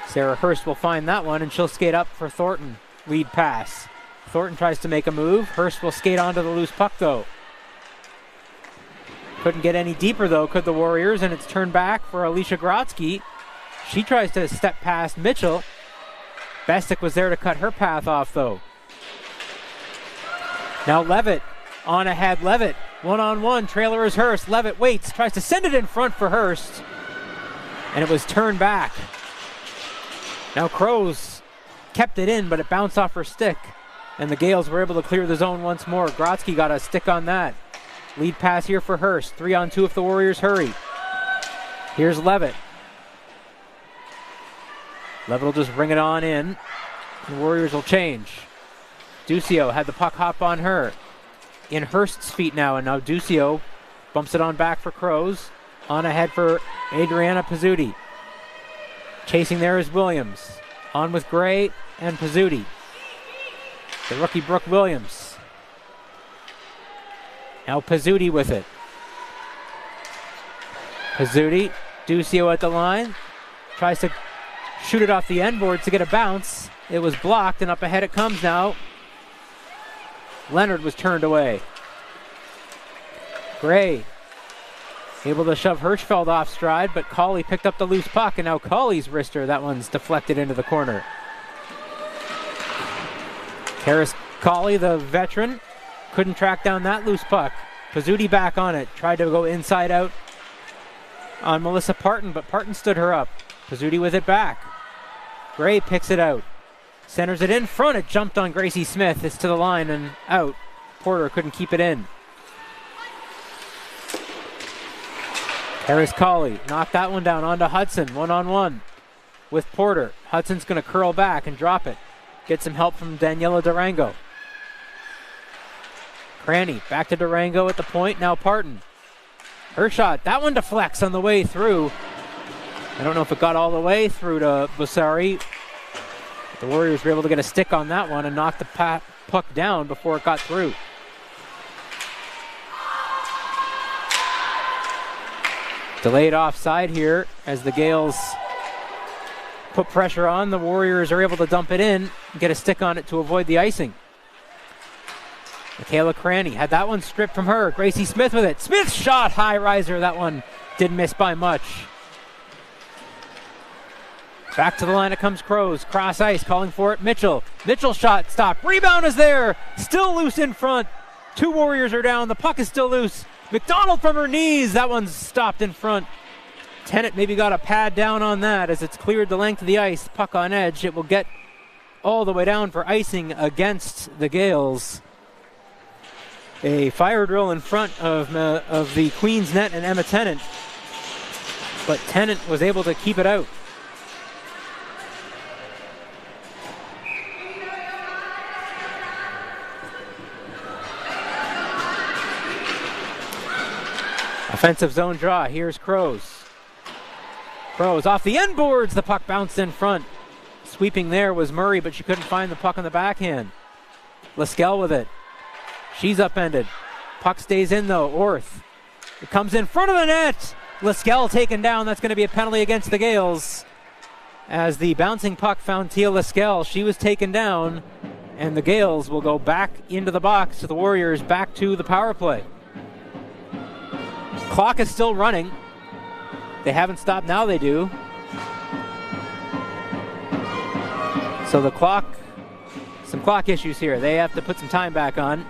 Sarah Hurst will find that one, and she'll skate up for Thornton. Lead pass. Thornton tries to make a move. Hurst will skate onto the loose puck, though. Couldn't get any deeper, though, could the Warriors, and it's turned back for Alicia Grotzky. She tries to step past Mitchell. Bestick was there to cut her path off, though. Now Levitt on ahead. Levitt, one-on-one. Trailer is Hurst. Levitt waits, tries to send it in front for Hurst. And it was turned back. Now Crows kept it in, but it bounced off her stick. And the Gales were able to clear the zone once more. Grotzky got a stick on that. Lead pass here for Hurst. 3-on-2 if the Warriors hurry. Here's Levitt. Levitt will just bring it on in. The Warriors will change. Ducio had the puck hop on her. In Hurst's feet now, and now Ducio bumps it on back for Crows. On ahead for Adriana Pizzuti. Chasing there is Williams. On with Gray and Pizzuti. The rookie Brooke Williams. Now Pizzuti with it. Pizzuti, Ducio at the line. Tries to shoot it off the end board to get a bounce. It was blocked, and up ahead it comes now. Leonard was turned away. Gray able to shove Hirschfeld off stride, but Cawley picked up the loose puck, and now Cawley's wrister. That one's deflected into the corner. Karis Cawley, the veteran, couldn't track down that loose puck. Pizzuti back on it. Tried to go inside out on Melissa Parton, but Parton stood her up. Pizzuti with it back. Gray picks it out. Centers it in front. It jumped on Gracie Smith. It's to the line and out. Porter couldn't keep it in. Karis Cawley knocked that one down onto Hudson. One-on-one with Porter. Hudson's going to curl back and drop it. Get some help from Daniela Durango. Cranny back to Durango at the point. Now Parton. Her shot. That one deflects on the way through. I don't know if it got all the way through to Busari. The Warriors were able to get a stick on that one and knock the puck down before it got through. Delayed offside here as the Gales put pressure on. The Warriors are able to dump it in, get a stick on it to avoid the icing. Michaela Cranny had that one stripped from her. Gracie Smith with it. Smith's shot, high riser. That one didn't miss by much. Back to the line it comes Crows. Cross ice, calling for it. Mitchell. Mitchell's shot stopped. Rebound is there. Still loose in front. 2 Warriors are down. The puck is still loose. McDonald from her knees. That one's stopped in front. Tennant maybe got a pad down on that as it's cleared the length of the ice. Puck on edge. It will get all the way down for icing against the Gales. A fire drill in front of the Queen's net and Emma Tennant. But Tennant was able to keep it out. Offensive zone draw. Here's Crows. Crows off the end boards. The puck bounced in front. Sweeping there was Murray, but she couldn't find the puck on the backhand. Laskel with it. She's upended. Puck stays in though. Orth. It comes in front of the net. Laskel taken down. That's going to be a penalty against the Gales. As the bouncing puck found Tia Laskel, she was taken down, and the Gales will go back into the box to the Warriors, back to the power play. Clock is still running. They haven't stopped, now they do. So the clock, some clock issues here. They have to put some time back on.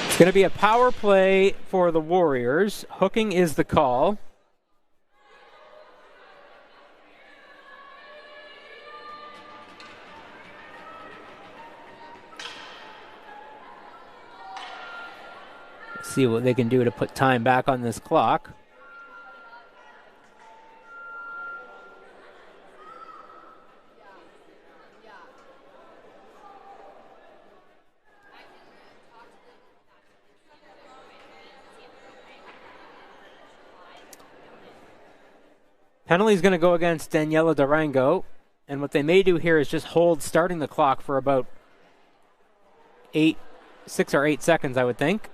It's going to be a power play for the Warriors. Hooking is the call. See what they can do to put time back on this clock. Penalty is going to go against Daniela Durango, and what they may do here is just hold starting the clock for about 6 or 8 seconds, I would think.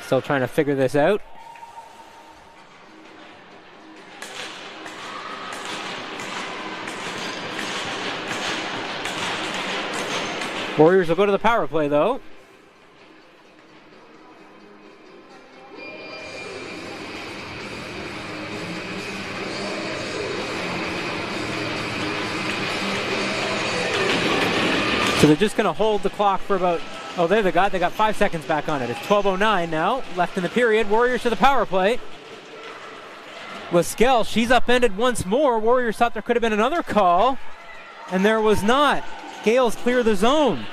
Still trying to figure this out. Warriors will go to the power play, though. So they're just going to hold the clock for about... Oh, there they got 5 seconds back on it. It's 12:09 now, left in the period. Warriors to the power play. Laskel, she's upended once more. Warriors thought there could have been another call, and there was not. Gales clear the zone.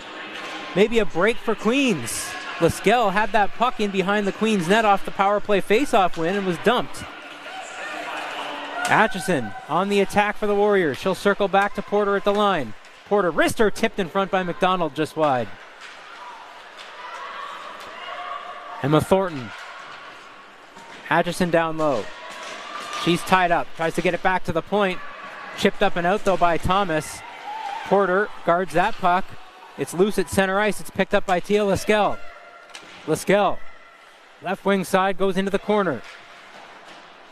Maybe a break for Queens. Laskel had that puck in behind the Queens net off the power play faceoff win and was dumped. Atchison on the attack for the Warriors. She'll circle back to Porter at the line. Porter, wrister tipped in front by McDonald, just wide. Emma Thornton. Atchison down low. She's tied up. Tries to get it back to the point. Chipped up and out, though, by Thomas. Porter guards that puck. It's loose at center ice. It's picked up by Tia Laskel. Laskel. Left wing side goes into the corner.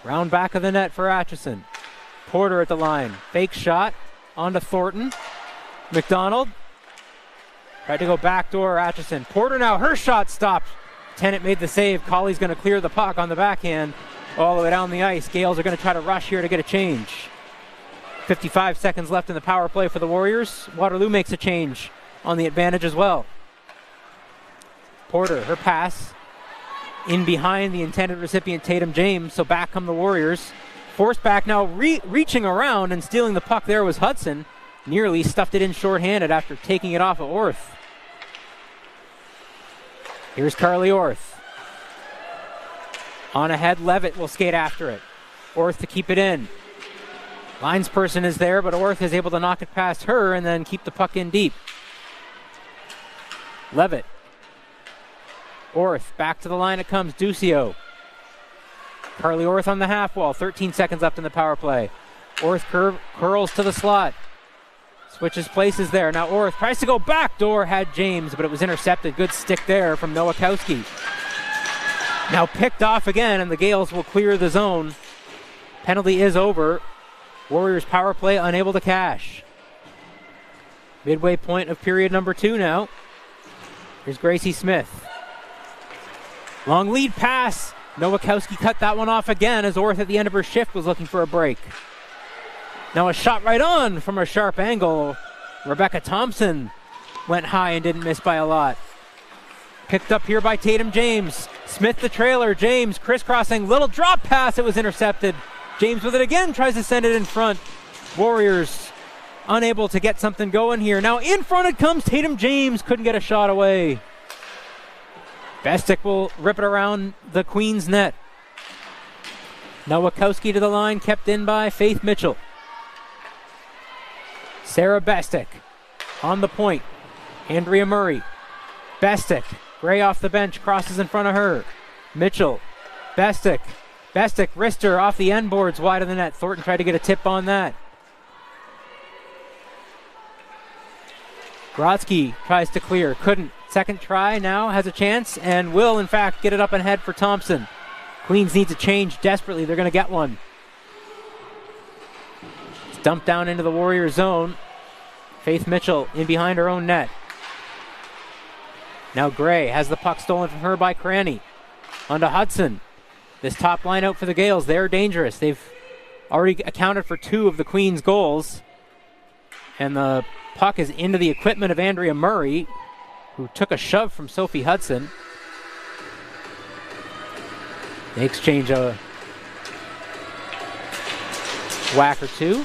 Round back of the net for Atchison. Porter at the line. Fake shot onto Thornton. McDonald. Tried to go backdoor Atchison. Porter now, her shot stopped. Tennant made the save. Colley's going to clear the puck on the backhand all the way down the ice. Gales are going to try to rush here to get a change. 55 seconds left in the power play for the Warriors. Waterloo makes a change on the advantage as well. Porter, her pass in behind the intended recipient, Tatum James, so back come the Warriors. Forced back now, reaching around and stealing the puck there was Hudson. Nearly stuffed it in shorthanded after taking it off of Orth. Here's Carly Orth. On ahead, Levitt will skate after it. Orth to keep it in. Linesperson is there, but Orth is able to knock it past her and then keep the puck in deep. Levitt. Orth, back to the line it comes, Ducio. Carly Orth on the half wall, 13 seconds left in the power play. Orth curls to the slot. Switches places there. Now Orth tries to go backdoor, had James, but it was intercepted. Good stick there from Nowakowski. Now picked off again, and the Gales will clear the zone. Penalty is over. Warriors power play unable to cash. Midway point of period number 2 now. Here's Gracie Smith. Long lead pass. Nowakowski cut that one off again as Orth at the end of her shift was looking for a break. Now a shot right on from a sharp angle. Rebecca Thompson went high and didn't miss by a lot. Picked up here by Tatum James. Smith the trailer. James crisscrossing. Little drop pass. It was intercepted. James with it again. Tries to send it in front. Warriors unable to get something going here. Now in front it comes. Tatum James couldn't get a shot away. Bestick will rip it around the Queen's net. Nowakowski to the line. Kept in by Faith Mitchell. Sarah Bestick on the point. Andrea Murray. Bestick. Gray off the bench. Crosses in front of her. Mitchell. Bestick. Bestick. Wrister off the end boards wide of the net. Thornton tried to get a tip on that. Grodzki tries to clear. Couldn't. Second try now. Has a chance and will, in fact, get it up ahead for Thompson. Queens needs a change desperately. They're going to get one. It's dumped down into the Warrior zone. Faith Mitchell in behind her own net. Now Gray has the puck stolen from her by Cranny. On to Hudson. This top line out for the Gales. They're dangerous. They've already accounted for 2 of the Queens' goals. And the puck is into the equipment of Andrea Murray, who took a shove from Sophie Hudson. They exchange a whack or 2.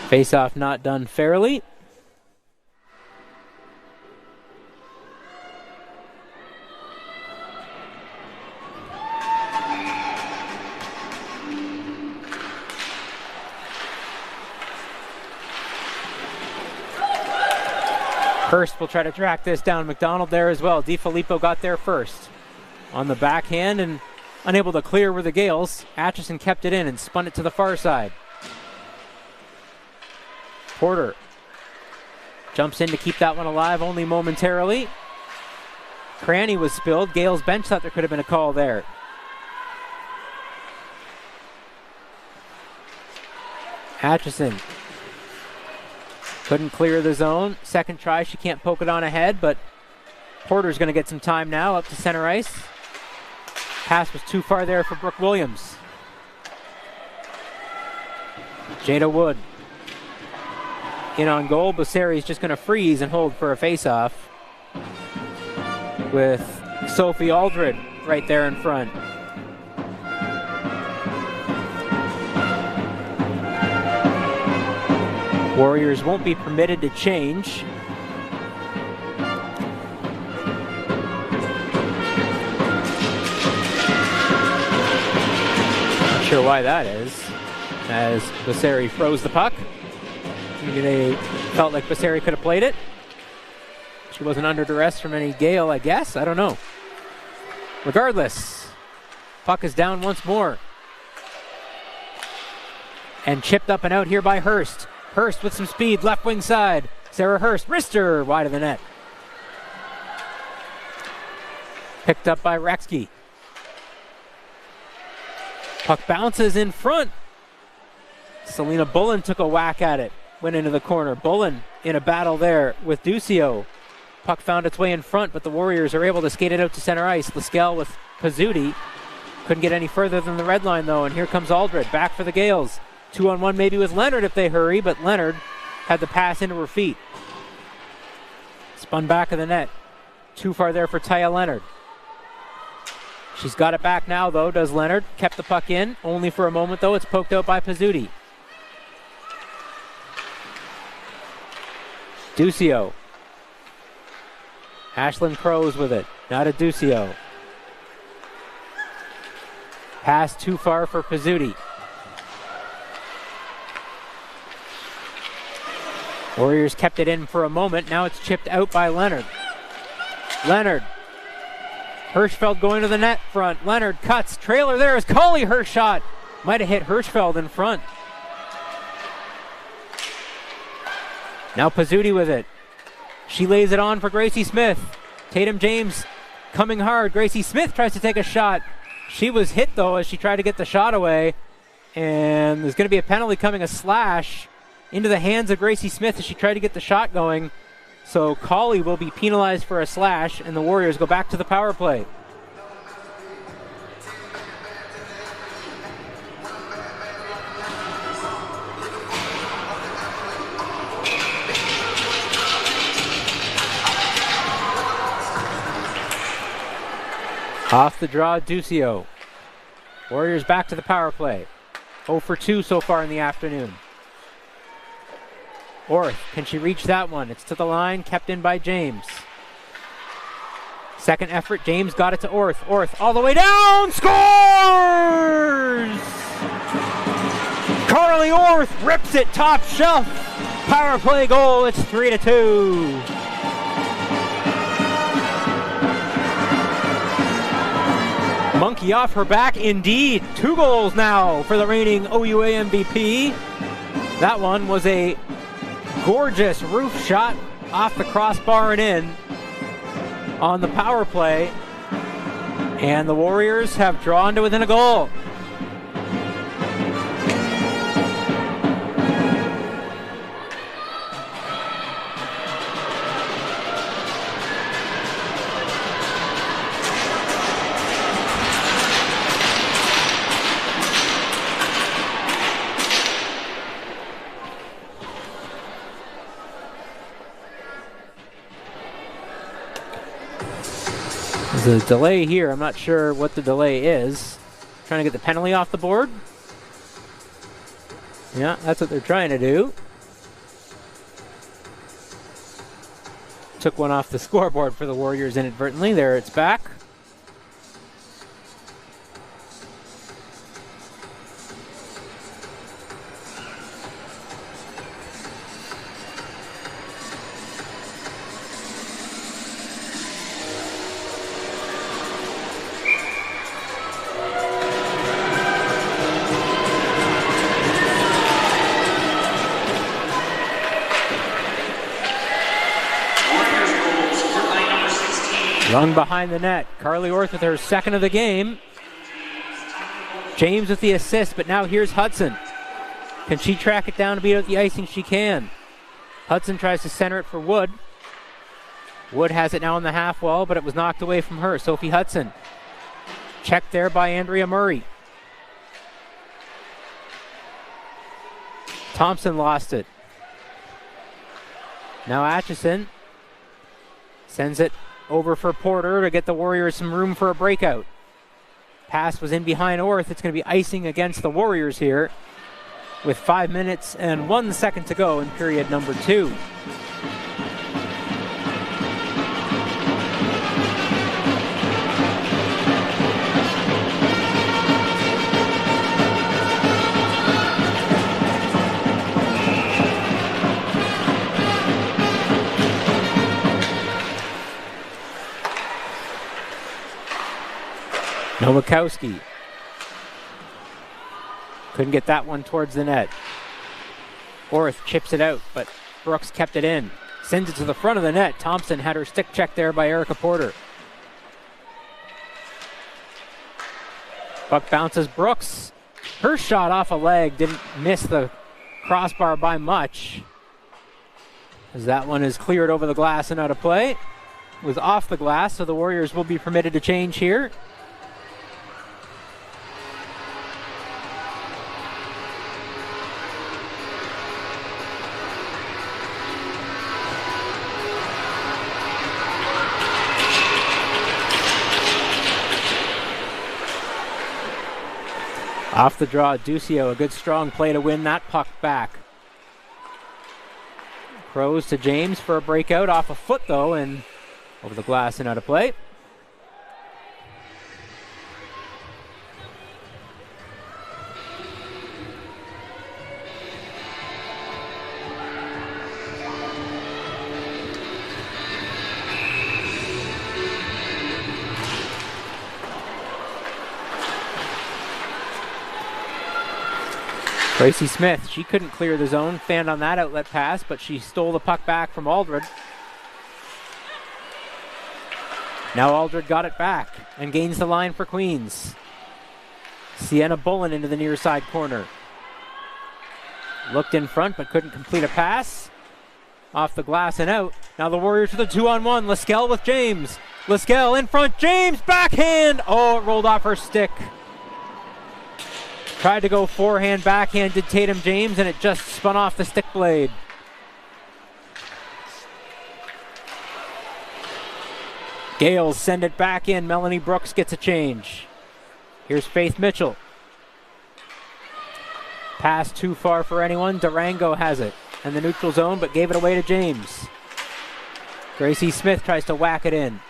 Face-off not done fairly. Hurst will try to track this down. McDonald there as well. DiFilippo got there first. On the backhand and unable to clear were the Gales. Atchison kept it in and spun it to the far side. Porter jumps in to keep that one alive only momentarily. Cranny was spilled. Gales bench thought there could have been a call there. Atchison couldn't clear the zone. Second try, she can't poke it on ahead, but Porter's going to get some time now up to center ice. Pass was too far there for Brooke Williams. Jada Wood in on goal. Bosseri's just going to freeze and hold for a face-off with Sophie Aldred right there in front. Warriors won't be permitted to change. Not sure why that is, as Bosseri froze the puck. Maybe they felt like Bosseri could have played it. She wasn't under duress from any Gale, I guess. I don't know. Regardless, puck is down once more. And chipped up and out here by Hurst. Hurst with some speed, left wing side. Sarah Hurst, wrister, wide of the net. Picked up by Rexky. Puck bounces in front. Selena Bullen took a whack at it. Went into the corner. Bullen in a battle there with Ducio. Puck found its way in front, but the Warriors are able to skate it out to center ice. Laskel with Pizzuti. Couldn't get any further than the red line, though, and here comes Aldred. Back for the Gales. 2-on-1 maybe with Leonard if they hurry, but Leonard had the pass into her feet. Spun back of the net. Too far there for Taya Leonard. She's got it back now, though, does Leonard. Kept the puck in, only for a moment, though. It's poked out by Pizzuti. Duccio. Ashlyn Crows with it. Now to Duccio. Pass too far for Pizzuti. Warriors kept it in for a moment. Now it's chipped out by Leonard. Leonard. Hirschfeld going to the net front. Leonard cuts. Trailer there is Colley. Her shot might have hit Hirschfeld in front. Now Pizzuti with it. She lays it on for Gracie Smith. Tatum James coming hard. Gracie Smith tries to take a shot. She was hit, though, as she tried to get the shot away. And there's going to be a penalty coming, a slash into the hands of Gracie Smith as she tried to get the shot going. So Colley will be penalized for a slash, and the Warriors go back to the power play. Off the draw, Duccio. Warriors back to the power play. 0 for 2 so far in the afternoon. Orth, can she reach that one? It's to the line, kept in by James. Second effort, James got it to Orth. Orth all the way down, scores! Carly Orth rips it top shelf. Power play goal, it's 3-2. Monkey off her back, indeed. 2 goals now for the reigning OUA MVP. That one was a gorgeous roof shot off the crossbar and in on the power play. And the Warriors have drawn to within a goal. There's a delay here. I'm not sure what the delay is. Trying to get the penalty off the board. Yeah, that's what they're trying to do. Took one off the scoreboard for the Warriors inadvertently. There, it's back. Run behind the net. Carly Orth with her second of the game. James with the assist, but now here's Hudson. Can she track it down to beat out the icing? She can. Hudson tries to center it for Wood. Wood has it now on the half wall, but it was knocked away from her. Sophie Hudson. Checked there by Andrea Murray. Thompson lost it. Now Atchison sends it over for Porter to get the Warriors some room for a breakout. Pass was in behind Orth. It's going to be icing against the Warriors here with 5 minutes and 1 second to go in period number 2. Nowakowski couldn't get that one towards the net. Orth chips it out, but Brooks kept it in. Sends it to the front of the net. Thompson had her stick checked there by Erica Porter. Puck bounces Brooks. Her shot off a leg didn't miss the crossbar by much, as that one is cleared over the glass and out of play. It was off the glass, so the Warriors will be permitted to change here. Off the draw, Duccio, a good strong play to win that puck back. Crows to James for a breakout off a foot, though, and over the glass and out of play. Gracie Smith, she couldn't clear the zone, fanned on that outlet pass, but she stole the puck back from Aldred. Now Aldred got it back and gains the line for Queens. Sienna Bullen into the near side corner. Looked in front but couldn't complete a pass. Off the glass and out. Now the Warriors with a 2-on-1. Liskell with James. Liskell in front. James backhand. Oh, it rolled off her stick. Tried to go forehand, backhand did Tatum James, and it just spun off the stick blade. Gales send it back in. Melanie Brooks gets a change. Here's Faith Mitchell. Pass too far for anyone. Durango has it in the neutral zone, but gave it away to James. Gracie Smith tries to whack it in.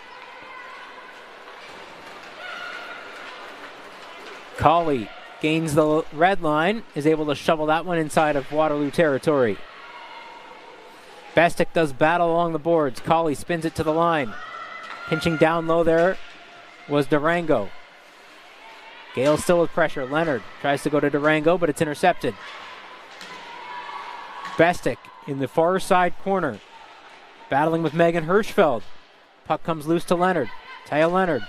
Colley gains the red line, is able to shovel that one inside of Waterloo territory. Bestick does battle along the boards. Colley spins it to the line. Pinching down low there was Durango. Gale still with pressure. Leonard tries to go to Durango, but it's intercepted. Bestick in the far side corner, battling with Megan Hirschfeld. Puck comes loose to Leonard. Taya Leonard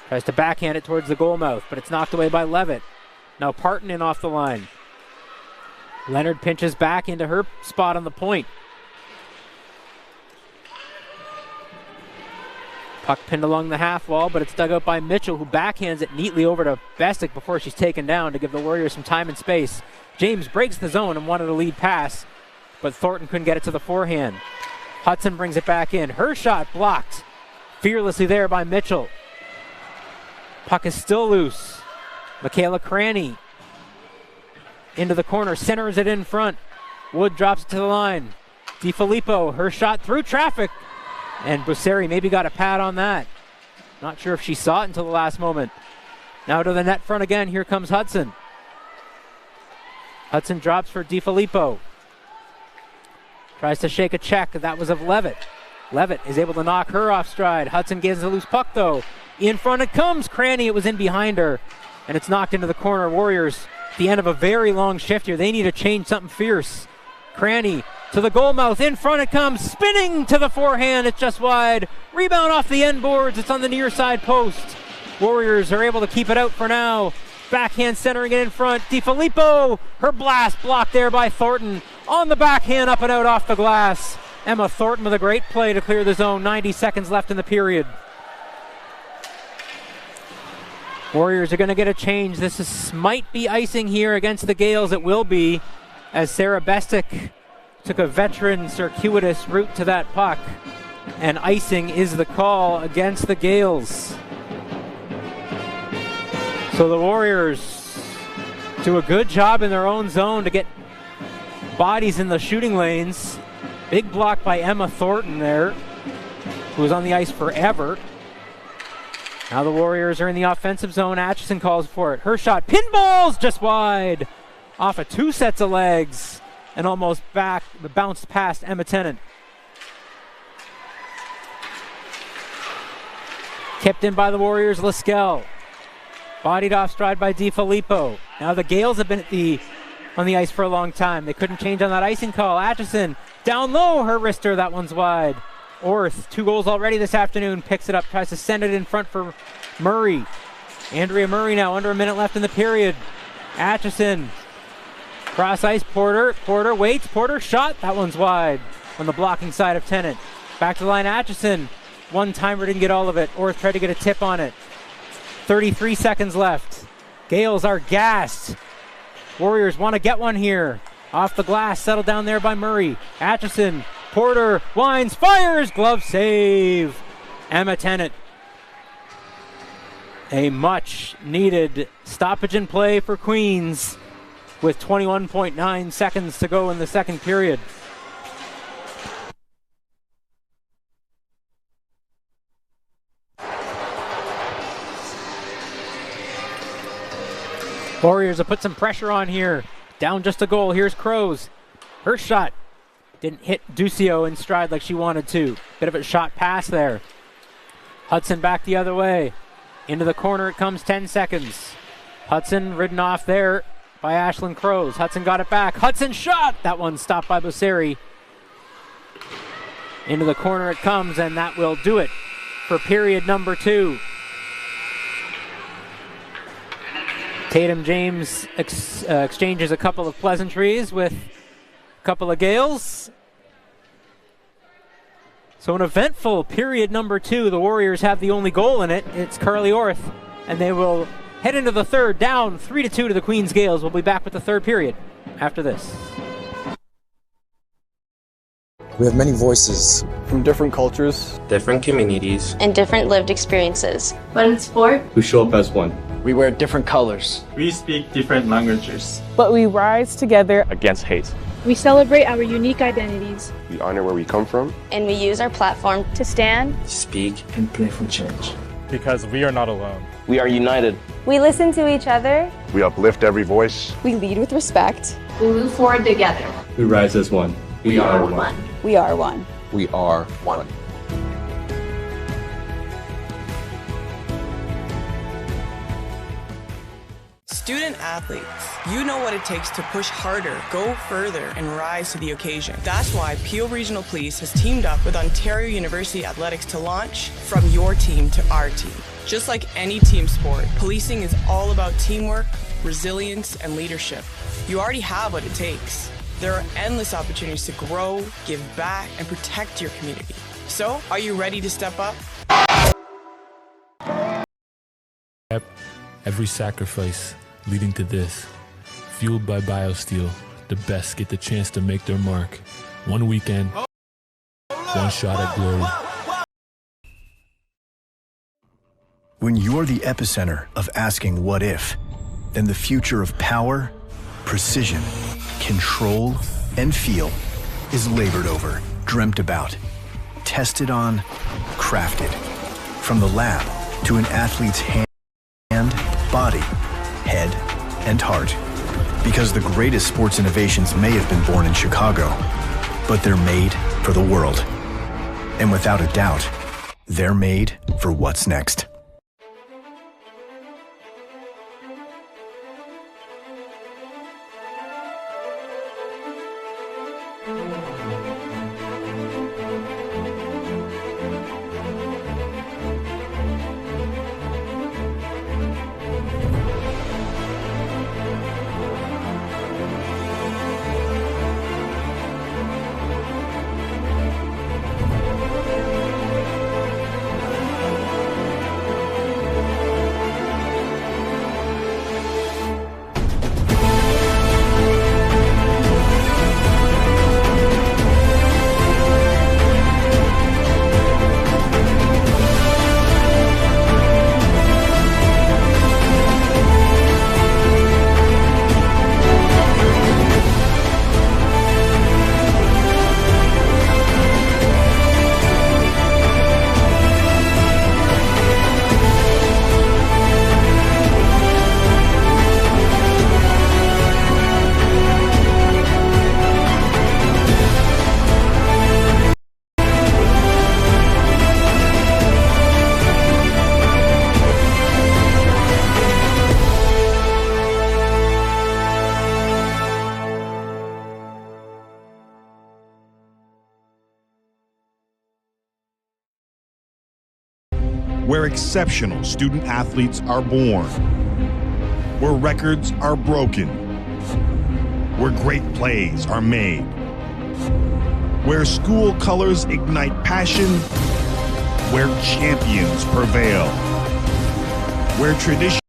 tries to backhand it towards the goal mouth, but it's knocked away by Levitt. Now Parton in off the line. Leonard pinches back into her spot on the point. Puck pinned along the half wall, but it's dug out by Mitchell, who backhands it neatly over to Bestick before she's taken down to give the Warriors some time and space. James breaks the zone and wanted a lead pass, but Thornton couldn't get it to the forehand. Hudson brings it back in. Her shot blocked fearlessly there by Mitchell. Puck is still loose. Michaela Cranny into the corner, centers it in front. Wood drops it to the line. DiFilippo, her shot through traffic. And Busseri maybe got a pad on that. Not sure if she saw it until the last moment. Now to the net front again. Here comes Hudson. Hudson drops for DiFilippo. Tries to shake a check. That was of Levitt. Levitt is able to knock her off stride. Hudson gets a loose puck though. In front it comes. Cranny, it was in behind her. And it's knocked into the corner. Warriors, at the end of a very long shift here. They need to change something fierce. Cranny to the goal mouth. In front it comes. Spinning to the forehand. It's just wide. Rebound off the end boards. It's on the near side post. Warriors are able to keep it out for now. Backhand centering it in front. DiFilippo. Her blast blocked there by Thornton. On the backhand, up and out off the glass. Emma Thornton with a great play to clear the zone. 90 seconds left in the period. Warriors are going to get a change. Might be icing here against the Gales. It will be, as Sarah Bestick took a veteran circuitous route to that puck. And icing is the call against the Gales. So the Warriors do a good job in their own zone to get bodies in the shooting lanes. Big block by Emma Thornton there, who was on the ice forever. Now the Warriors are in the offensive zone. Atchison calls for it. Her shot pinballs just wide off of two sets of legs and almost bounced past Emma Tennant. Kept in by the Warriors, Liskell. Bodied off stride by DiFilippo. Now the Gales have been on the ice for a long time. They couldn't change on that icing call. Atchison down low, her wrister, that one's wide. Orth, 2 goals already this afternoon, picks it up, tries to send it in front for Murray. Andrea Murray now, under a minute left in the period. Atchison, cross ice, Porter waits, Porter shot, that one's wide on the blocking side of Tennant. Back to the line, Atchison, one-timer, didn't get all of it. Orth tried to get a tip on it. 33 seconds left. Gales are gassed. Warriors want to get one here. Off the glass, settled down there by Murray. Atchison, Porter, winds, fires, glove save. Emma Tennant. A much needed stoppage in play for Queens with 21.9 seconds to go in the second period. Warriors have put some pressure on here. Down just a goal. Here's Crows. Her shot didn't hit Ducio in stride like she wanted to. Bit of a shot pass there. Hudson back the other way. Into the corner it comes, 10 seconds. Hudson ridden off there by Ashlyn Crows. Hudson got it back. Hudson shot! That one stopped by Bosseri. Into the corner it comes, and that will do it for period number 2. Tatum James exchanges a couple of pleasantries with a couple of Gales. So an eventful period number 2. The Warriors have the only goal in it. It's Carly Orth, and they will head into the third, down 3-2 to the Queens Gales. We'll be back with the third period after this. We have many voices from different cultures, different communities, and different lived experiences. But in sport, who show up as one. We wear different colors. We speak different languages. But we rise together Against hate. we celebrate our unique identities. We honor where we come from. And we use our platform To stand, Speak And play for change. Because we are not alone. We are united. We listen to each other. We uplift every voice. We lead with respect. we move forward together. We rise as one. We are one. We are one. We are one. Student athletes, you know what it takes to push harder, go further, and rise to the occasion. That's why Peel Regional Police has teamed up with Ontario University Athletics to launch From Your Team to Our Team. Just like any team sport, policing is all about teamwork, resilience, and leadership. You already have what it takes. There are endless opportunities to grow, give back, and protect your community. So, are you ready to step up? Every sacrifice leading to this. Fueled by BioSteel, the best get the chance to make their mark. One weekend, one shot at glory. When you're the epicenter of asking what if, then the future of power, precision, control, and feel is labored over, dreamt about, tested on, crafted. From the lab to an athlete's hand, body, head, and heart. Because the greatest sports innovations may have been born in Chicago, but they're made for the world. And without a doubt, they're made for what's next. Where exceptional student athletes are born, where records are broken, where great plays are made, where school colors ignite passion, where champions prevail, where tradition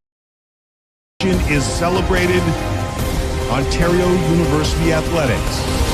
is celebrated. Ontario University Athletics.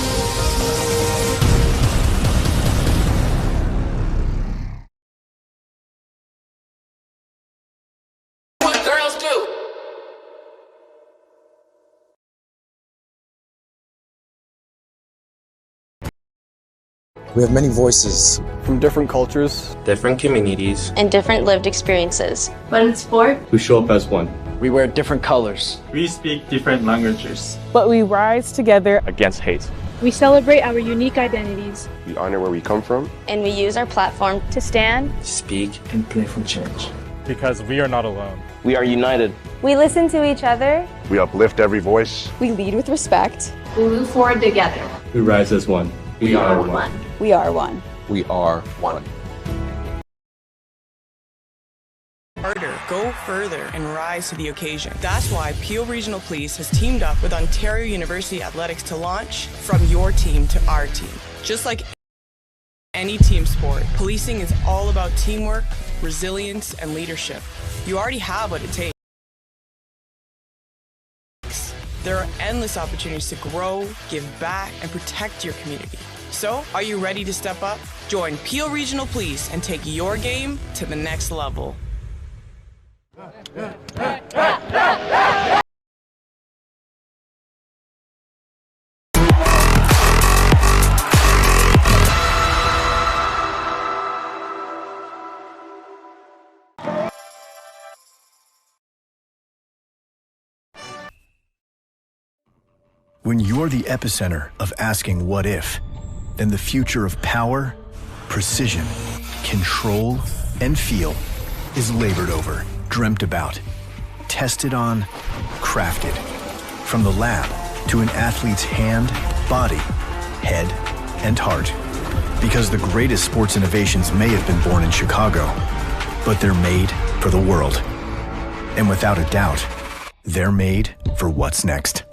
We have many voices from different cultures, different communities, and different lived experiences. But in sport, who show up as one. We wear different colors. We speak different languages. but we rise together Against hate. We celebrate our unique identities. We honor where we come from. And we use our platform To stand, Speak and play for change. Because we are not alone. We are united. We listen to each other. We uplift every voice. We lead with respect. we move forward together. We rise as one. We are one. We are one. We are one. Harder, go further, and rise to the occasion. That's why Peel Regional Police has teamed up with Ontario University Athletics to launch From Your Team to Our Team. Just like any team sport, policing is all about teamwork, resilience, and leadership. You already have what it takes. There are endless opportunities to grow, give back, and protect your community. So, are you ready to step up? Join Peel Regional Police and take your game to the next level. When you're the epicenter of asking what if, then the future of power, precision, control, and feel is labored over, dreamt about, tested on, crafted. From the lab to an athlete's hand, body, head, and heart. Because the greatest sports innovations may have been born in Chicago, but they're made for the world. And without a doubt, they're made for what's next.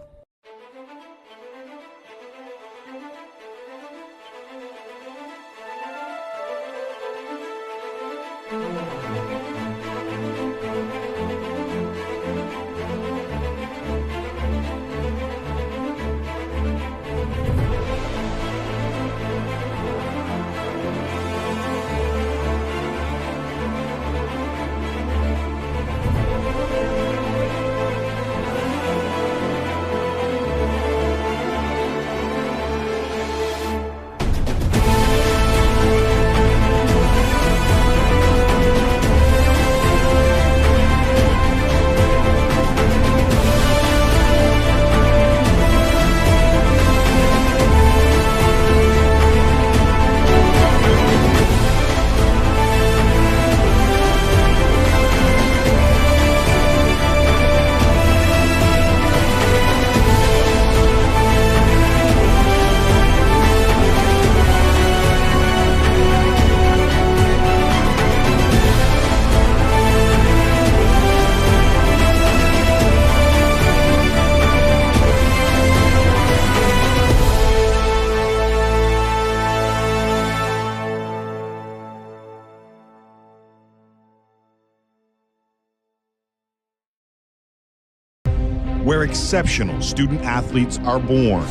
Where exceptional student athletes are born,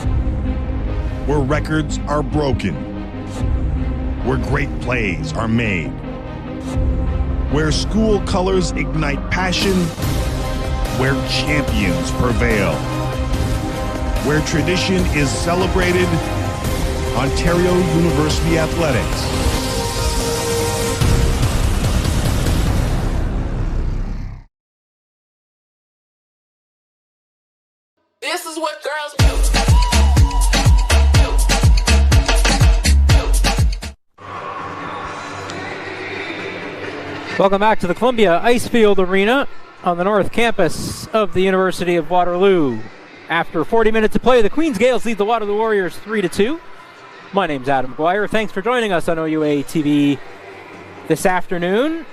where records are broken, where great plays are made, where school colors ignite passion, where champions prevail, where tradition is celebrated, Ontario University Athletics. This is what girls do. Welcome back to the Columbia Icefield Arena on the north campus of the University of Waterloo. After 40 minutes of play, the Queens Gales lead the Waterloo Warriors 3-2. My name's Adam McGuire. Thanks for joining us on OUA TV this afternoon.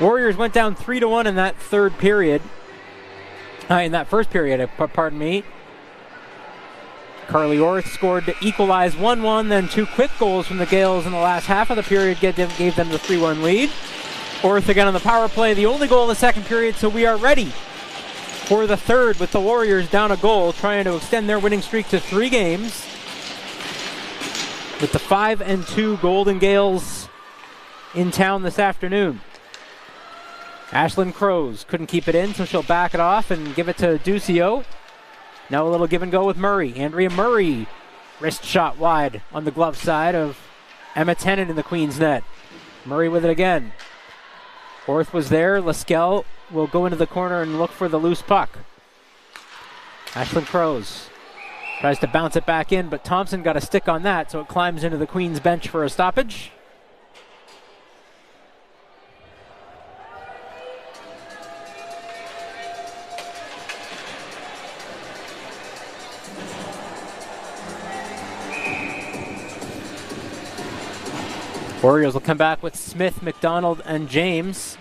Warriors went down 3-1 in that third period. In that first period, pardon me. Carly Orth scored to equalize 1-1, then two quick goals from the Gales in the last half of the period gave them the 3-1 lead. Orth again on the power play, the only goal in the second period, so we are ready for the third with the Warriors down a goal, trying to extend their winning streak to 3 games. With the 5-2 Golden Gales in town this afternoon. Ashlyn Crows couldn't keep it in, so she'll back it off and give it to Ducio. Now a little give and go with Murray. Andrea Murray, wrist shot wide on the glove side of Emma Tennant in the Queen's net. Murray with it again. Orth was there. Laskel will go into the corner and look for the loose puck. Ashlyn Crows tries to bounce it back in, but Thompson got a stick on that, so it climbs into the Queens bench for a stoppage. Warriors will come back with Smith, McDonald, and James.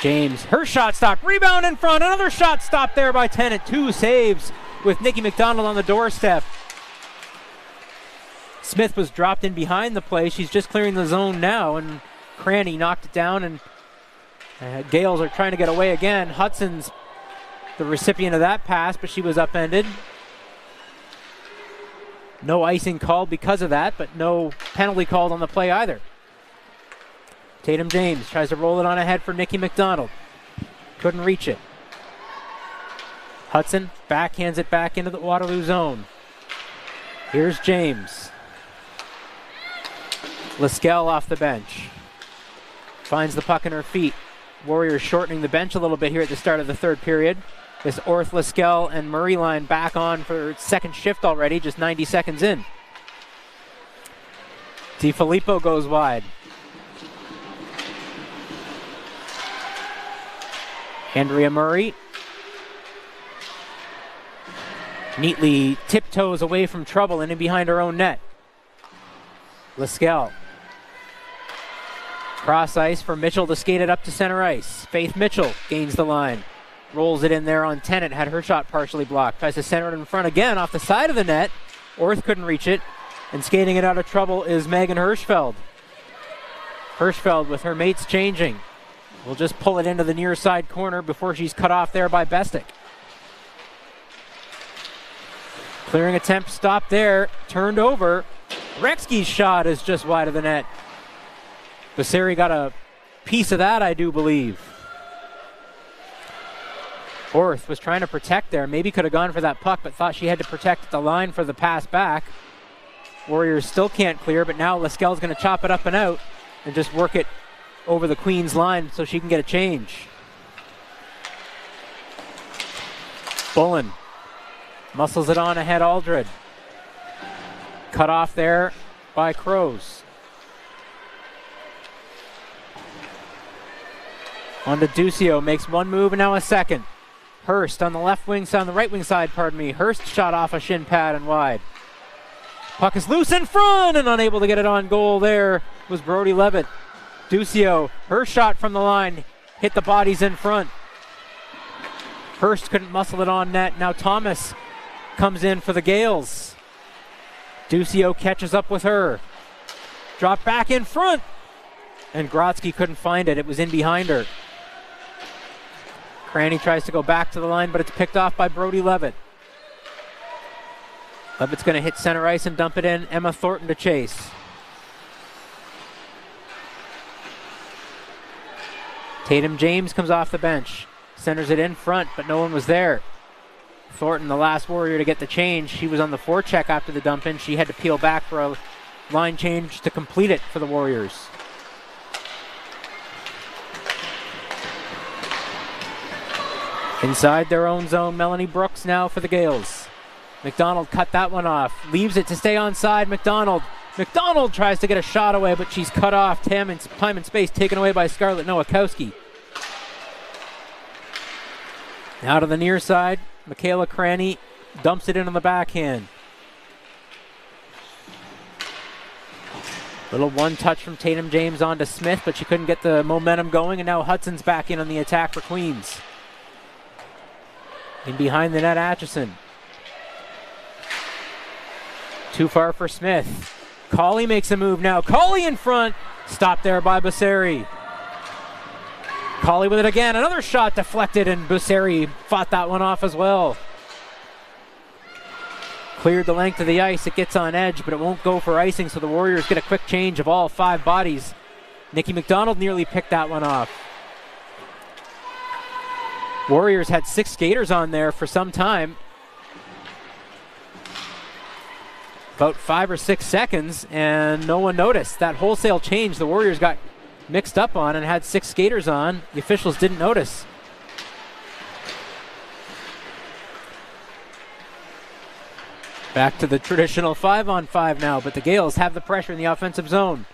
James, her shot stopped, rebound in front, another shot stopped there by Tennant. 2 saves with Nikki McDonald on the doorstep. Smith was dropped in behind the play. She's just clearing the zone now, and Cranny knocked it down, and Gales are trying to get away again. Hudson's the recipient of that pass, but she was upended. No icing called because of that, but no penalty called on the play either. Tatum James tries to roll it on ahead for Nikki McDonald. Couldn't reach it. Hudson backhands it back into the Waterloo zone. Here's James. Liskell off the bench. Finds the puck in her feet. Warriors shortening the bench a little bit here at the start of the third period. This Orth, Liskell, and Murray line back on for second shift already, just 90 seconds in. DiFilippo goes wide. Andrea Murray neatly tiptoes away from trouble and in behind her own net. Liskell. Cross ice for Mitchell to skate it up to center ice. Faith Mitchell gains the line. Rolls it in there on Tennant, had her shot partially blocked. Tries to center it in front again off the side of the net. Orth couldn't reach it. And skating it out of trouble is Megan Hirschfeld. Hirschfeld with her mates changing. Will just pull it into the near side corner before she's cut off there by Bestick. Clearing attempt stopped there. Turned over. Rexky's shot is just wide of the net. Baseri got a piece of that, I do believe. Orth was trying to protect there. Maybe could have gone for that puck, but thought she had to protect the line for the pass back. Warriors still can't clear, but now Liskell's going to chop it up and out and just work it over the Queen's line so she can get a change. Bullen muscles it on ahead Aldred. Cut off there by Crows. On to Ducio, makes one move and now a second. Hurst on the left wing side, on the right wing side, pardon me. Hurst shot off a shin pad and wide. Puck is loose in front and unable to get it on goal there was Brody Levitt. Ducio, her shot from the line, hit the bodies in front. Hurst couldn't muscle it on net. Now Thomas comes in for the Gales. Ducio catches up with her. Drop back in front. And Grodzki couldn't find it. It was in behind her. Cranny tries to go back to the line, but it's picked off by Brody Levitt. Levitt's going to hit center ice and dump it in. Emma Thornton to chase. Tatum James comes off the bench. Centers it in front, but no one was there. Thornton, the last Warrior to get the change. She was on the forecheck after the dump in. She had to peel back for a line change to complete it for the Warriors. Inside their own zone, Melanie Brooks now for the Gales. McDonald cut that one off. Leaves it to stay onside. McDonald tries to get a shot away, but she's cut off. Time and space taken away by Scarlett Nowakowski. Now to the near side. Michaela Cranny dumps it in on the backhand. Little one touch from Tatum James onto Smith, but she couldn't get the momentum going, and now Hudson's back in on the attack for Queens. In behind the net, Atchison. Too far for Smith. Colley makes a move now. Colley in front. Stopped there by Baseri. Colley with it again. Another shot deflected, and Baseri fought that one off as well. Cleared the length of the ice. It gets on edge, but it won't go for icing, so the Warriors get a quick change of all 5 bodies. Nikki McDonald nearly picked that one off. Warriors had 6 skaters on there for some time. About 5 or 6 seconds, and no one noticed. That wholesale change, the Warriors got mixed up on and had 6 skaters on. The officials didn't notice. Back to the traditional 5-on-5 now, but the Gales have the pressure in the offensive zone.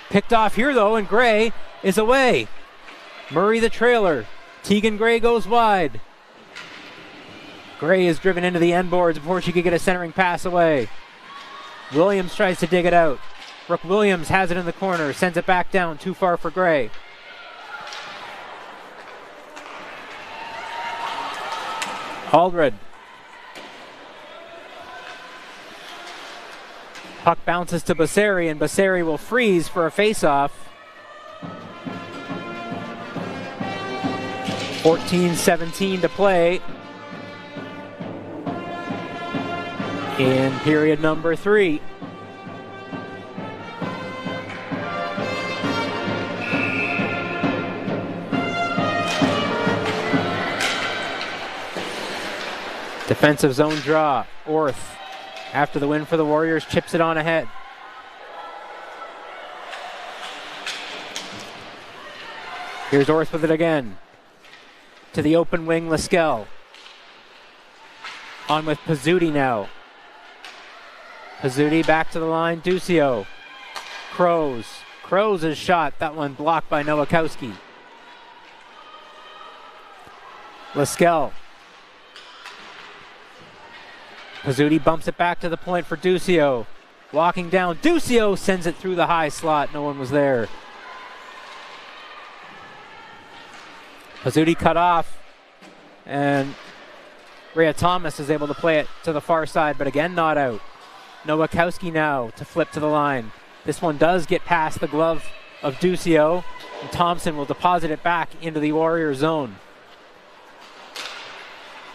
Picked off here, though, and Gray is away. Murray the trailer. Tegan Gray goes wide. Gray is driven into the end boards before she could get a centering pass away. Williams tries to dig it out. Brooke Williams has it in the corner, sends it back down, too far for Gray. Aldred. Puck bounces to Basseri, and Basseri will freeze for a face-off. 14-17 to play in period number 3. Defensive zone draw. Orth, after the win for the Warriors, chips it on ahead. Here's Orth with it again. To the open wing, Laskel. On with Pizzuti now. Pizzuti back to the line, Duccio. Crows' shot, that one blocked by Nowakowski. Laskel. Pizzuti bumps it back to the point for Duccio. Walking down, Duccio sends it through the high slot, no one was there. Pizzuti cut off, and Rhea Thomas is able to play it to the far side, but again not out. Nowakowski now to flip to the line. This one does get past the glove of Duccio, and Thompson will deposit it back into the Warrior zone.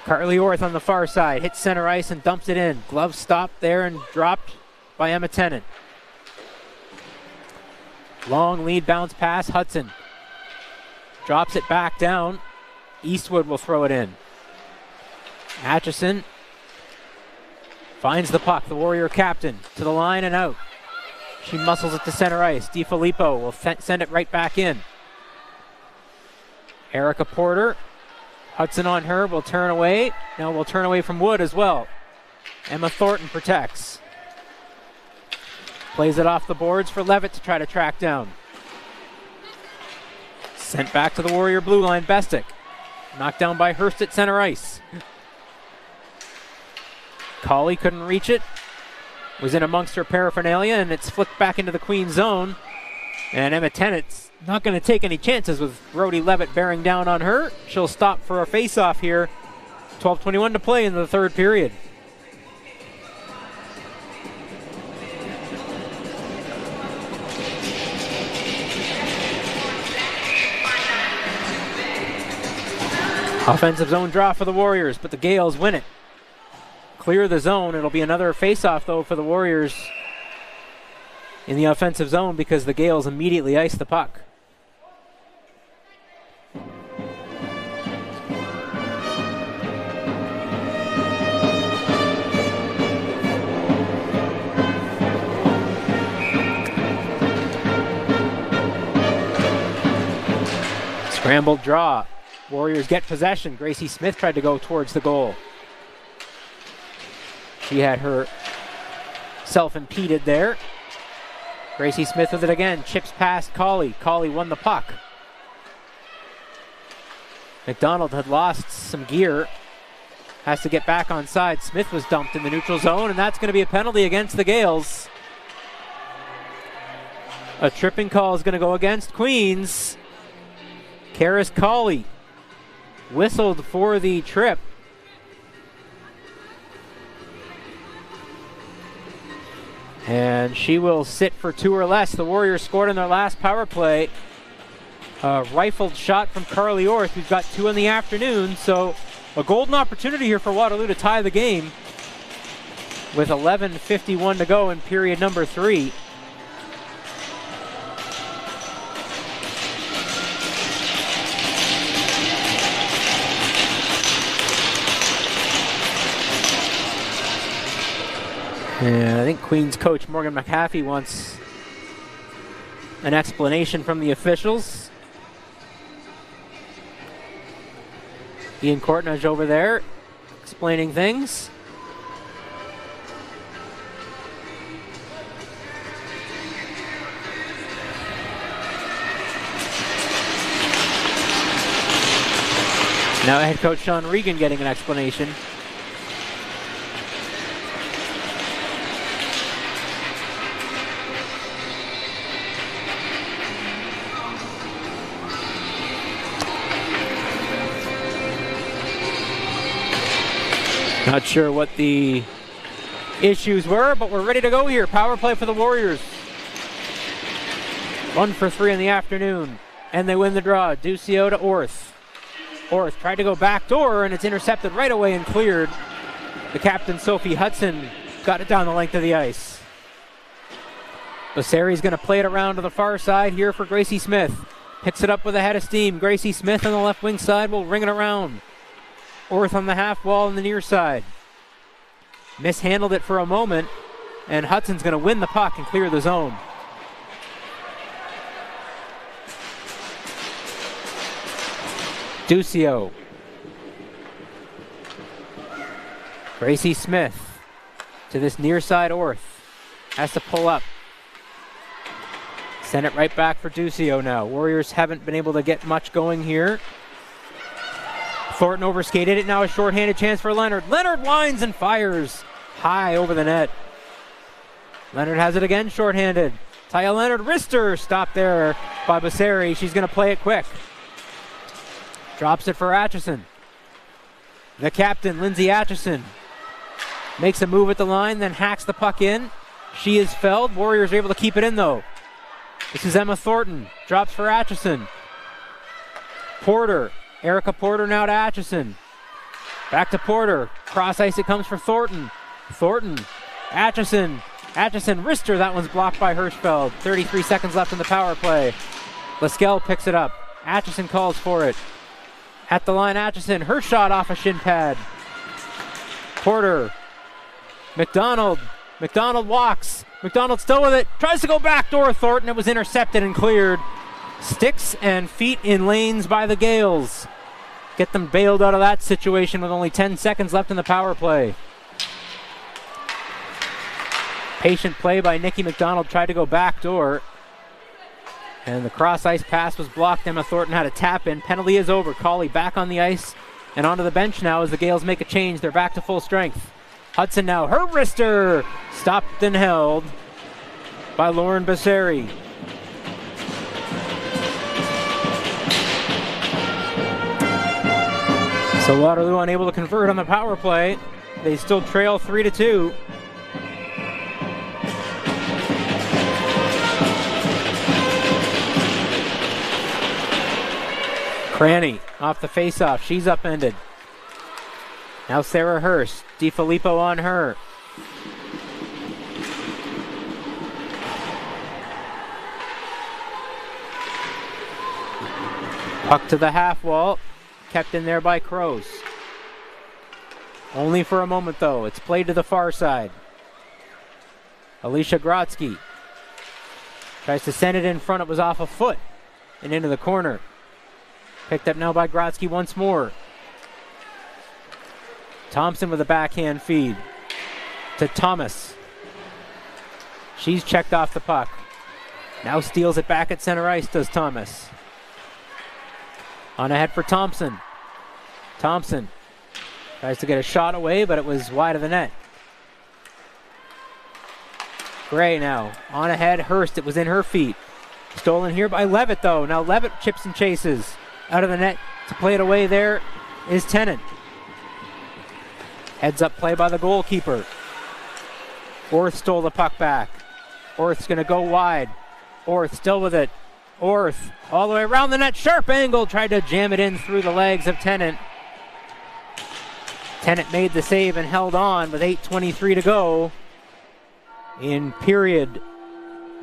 Carly Orth on the far side, hits center ice and dumps it in. Glove stopped there and dropped by Emma Tennant. Long lead bounce pass, Hudson. Drops it back down. Eastwood will throw it in. Atchison finds the puck, the Warrior captain, to the line and out. She muscles it to center ice. DiFilippo will send it right back in. Erica Porter. Hudson on her, will turn away. Now will turn away from Wood as well. Emma Thornton protects. Plays it off the boards for Levitt to try to track down. Sent back to the Warrior blue line, Bestick. Knocked down by Hurst at center ice. Colley couldn't reach it. Was in amongst her paraphernalia, and it's flicked back into the Queen zone. And Emma Tennant's not going to take any chances with Brody Levitt bearing down on her. She'll stop for a face-off here. 12:21 to play in the third period. Offensive zone draw for the Warriors, but the Gales win it. Clear the zone. It'll be another face-off, though, for the Warriors in the offensive zone because the Gales immediately ice the puck. Scrambled draw. Warriors get possession. Gracie Smith tried to go towards the goal. She had her self impeded there. Gracie Smith with it again. Chips past Colley. Colley won the puck. McDonald had lost some gear. Has to get back on side. Smith was dumped in the neutral zone, and that's going to be a penalty against the Gales. A tripping call is going to go against Queens. Karis Colley whistled for the trip. And she will sit for 2 or less. The Warriors scored in their last power play. A rifled shot from Carly Orth, who's got 2 in the afternoon. So a golden opportunity here for Waterloo to tie the game with 11:51 to go in period number 3. And I think Queens coach Morgan McAfee wants an explanation from the officials. Ian Courtnage over there explaining things. Now head coach Sean Regan getting an explanation. Not sure what the issues were, but we're ready to go here. Power play for the Warriors. 1 for 3 in the afternoon, and they win the draw. Duccio to Orth. Orth tried to go backdoor, and it's intercepted right away and cleared. The captain, Sophie Hudson, got it down the length of the ice. Basari's going to play it around to the far side here for Gracie Smith. Picks it up with a head of steam. Gracie Smith on the left wing side will ring it around. Orth on the half wall on the near side. Mishandled it for a moment, and Hudson's going to win the puck and clear the zone. Duccio. Gracie Smith to this near side Orth. Has to pull up. Send it right back for Duccio now. Warriors haven't been able to get much going here. Thornton overskated it. Now a shorthanded chance for Leonard. Leonard winds and fires high over the net. Leonard has it again, shorthanded. Taya Leonard, wrister, stopped there by Basari. She's going to play it quick. Drops it for Atchison. The captain, Lindsay Atchison, makes a move at the line, then hacks the puck in. She is felled. Warriors are able to keep it in, though. This is Emma Thornton. Drops for Atchison. Porter. Erica Porter now to Atchison. Back to Porter. Cross ice it comes for Thornton. Thornton. Atchison. Atchison, wrister. That one's blocked by Hirschfeld. 33 seconds left in the power play. Laskell picks it up. Atchison calls for it. At the line, Atchison. Her shot off a shin pad. Porter. McDonald. McDonald walks. McDonald still with it. Tries to go backdoor. Thornton. It was intercepted and cleared. Sticks and feet in lanes by the Gales. Get them bailed out of that situation with only 10 seconds left in the power play. Patient play by Nikki McDonald. Tried to go backdoor. And the cross ice pass was blocked. Emma Thornton had a tap in. Penalty is over. Cawley back on the ice and onto the bench now as the Gales make a change. They're back to full strength. Hudson now. Her wrister. Stopped and held by Lauren Basari. So Waterloo unable to convert on the power play. They still trail 3-2. Cranny off the faceoff. She's upended. Now Sarah Hurst. DiFilippo on her. Puck to the half wall. Kept in there by Crows. Only for a moment, though. It's played to the far side. Alicia Grotsky tries to send it in front. It was off a foot and into the corner. Picked up now by Grotsky once more. Thompson with a backhand feed to Thomas. She's checked off the puck. Now steals it back at center ice, does Thomas. On ahead for Thompson. Thompson tries to get a shot away, but it was wide of the net. Gray now on ahead. Hurst, it was in her feet. Stolen here by Levitt, though. Now Levitt chips and chases out of the net to play it away. There is Tennant. Heads up play by the goalkeeper. Orth stole the puck back. Orth's going to go wide. Orth still with it. Orth all the way around the net. Sharp angle. Tried to jam it in through the legs of Tennant. Tennant made the save and held on with 8:23 to go in period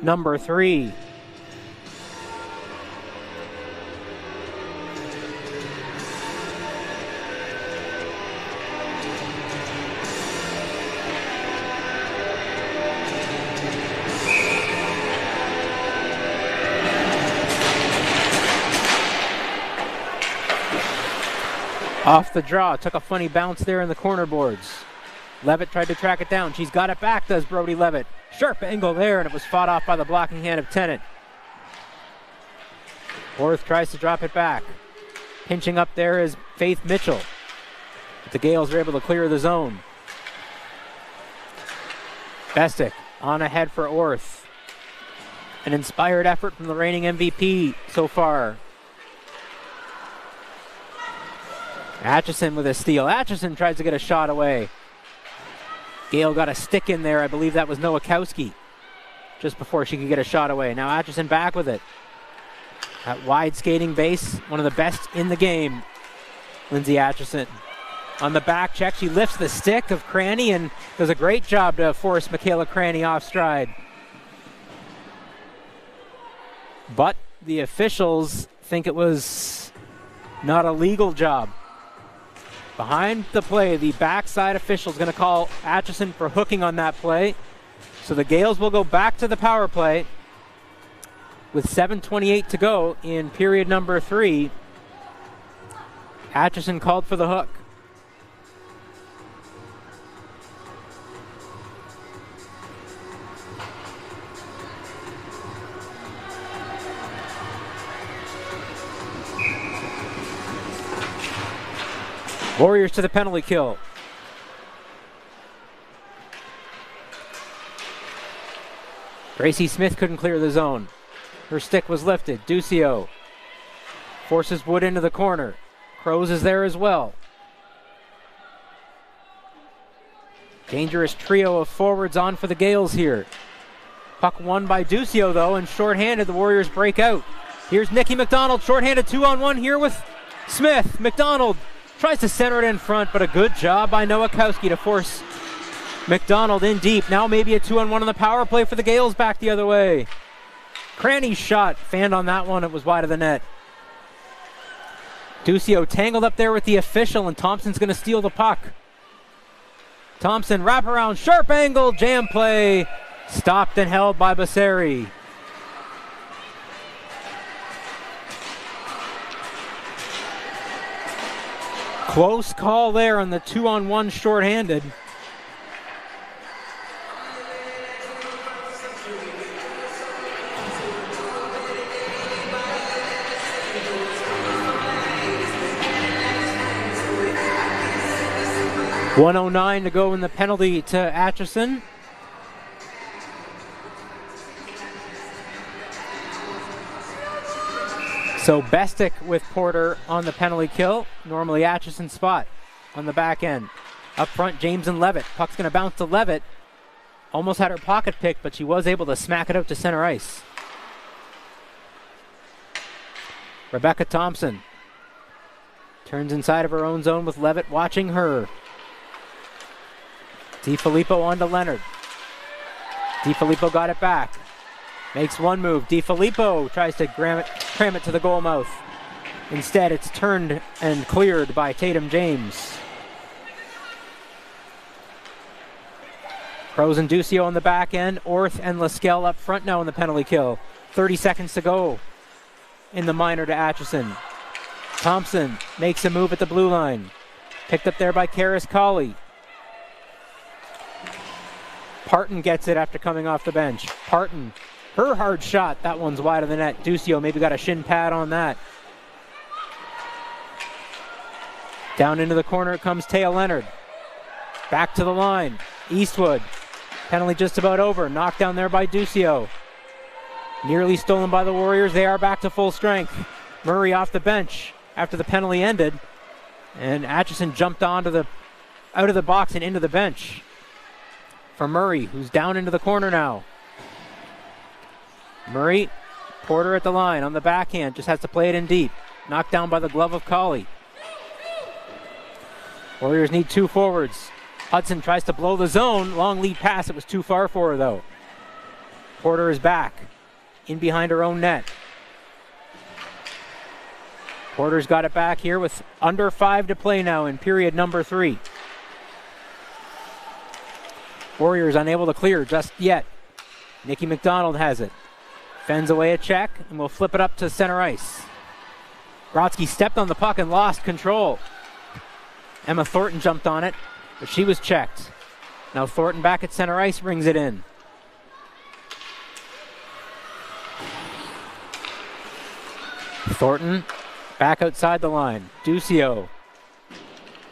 number 3. Off the draw, took a funny bounce there in the corner boards. Levitt tried to track it down. She's got it back, does Brody Levitt. Sharp angle there, and it was fought off by the blocking hand of Tennant. Orth tries to drop it back. Pinching up there is Faith Mitchell. But the Gales are able to clear the zone. Bestick on ahead for Orth. An inspired effort from the reigning MVP so far. Atchison with a steal. Atchison tries to get a shot away. Gale got a stick in there. I believe that was Nowakowski just before she could get a shot away. Now Atchison back with it. That wide skating base, one of the best in the game. Lindsay Atchison on the back check. She lifts the stick of Cranny and does a great job to force Michaela Cranny off stride. But the officials think it was not a legal job. Behind the play, the backside official is going to call Atchison for hooking on that play. So the Gales will go back to the power play with 7:28 to go in period number 3. Atchison called for the hook. Warriors to the penalty kill. Gracie Smith couldn't clear the zone. Her stick was lifted. Ducio forces Wood into the corner. Crows is there as well. Dangerous trio of forwards on for the Gales here. Puck won by Ducio though, and shorthanded, the Warriors break out. Here's Nikki McDonald, shorthanded 2-on-1 here with Smith. McDonald tries to center it in front, but a good job by Nowakowski to force McDonald in deep. Now maybe a 2-on-1 on the power play for the Gales back the other way. Cranny's shot fanned on that one. It was wide of the net. Ducio tangled up there with the official, and Thompson's going to steal the puck. Thompson wraparound, sharp angle, jam play. Stopped and held by Basseri. Close call there on the 2-on-1 shorthanded. .109 to go in the penalty to Atchison. So Bestick with Porter on the penalty kill. Normally Atchison's spot on the back end. Up front, James and Levitt. Puck's going to bounce to Levitt. Almost had her pocket picked, but she was able to smack it out to center ice. Rebecca Thompson turns inside of her own zone with Levitt watching her. DiFilippo on to Leonard. DiFilippo got it back. Makes one move. DiFilippo tries to cram it to the goal mouth. Instead, it's turned and cleared by Tatum James. Crows and Ducio on the back end. Orth and Laskel up front now in the penalty kill. 30 seconds to go in the minor to Atchison. Thompson makes a move at the blue line. Picked up there by Karis Colley. Parton gets it after coming off the bench. Parton, her hard shot, that one's wide of the net. Ducio maybe got a shin pad on that. Down into the corner comes Taya Leonard. Back to the line. Eastwood. Penalty just about over. Knocked down there by Ducio. Nearly stolen by the Warriors. They are back to full strength. Murray off the bench after the penalty ended. And Atchison jumped out of the box and into the bench. For Murray, who's down into the corner now. Murray, Porter at the line on the backhand, just has to play it in deep. Knocked down by the glove of Colley. Warriors need two forwards. Hudson tries to blow the zone. Long lead pass, it was too far for her though. Porter is back, in behind her own net. Porter's got it back here with under 5 to play now in period number 3. Warriors unable to clear just yet. Nikki McDonald has it. Fends away a check and will flip it up to center ice. Brodsky stepped on the puck and lost control. Emma Thornton jumped on it, but she was checked. Now Thornton back at center ice brings it in. Thornton back outside the line. Duccio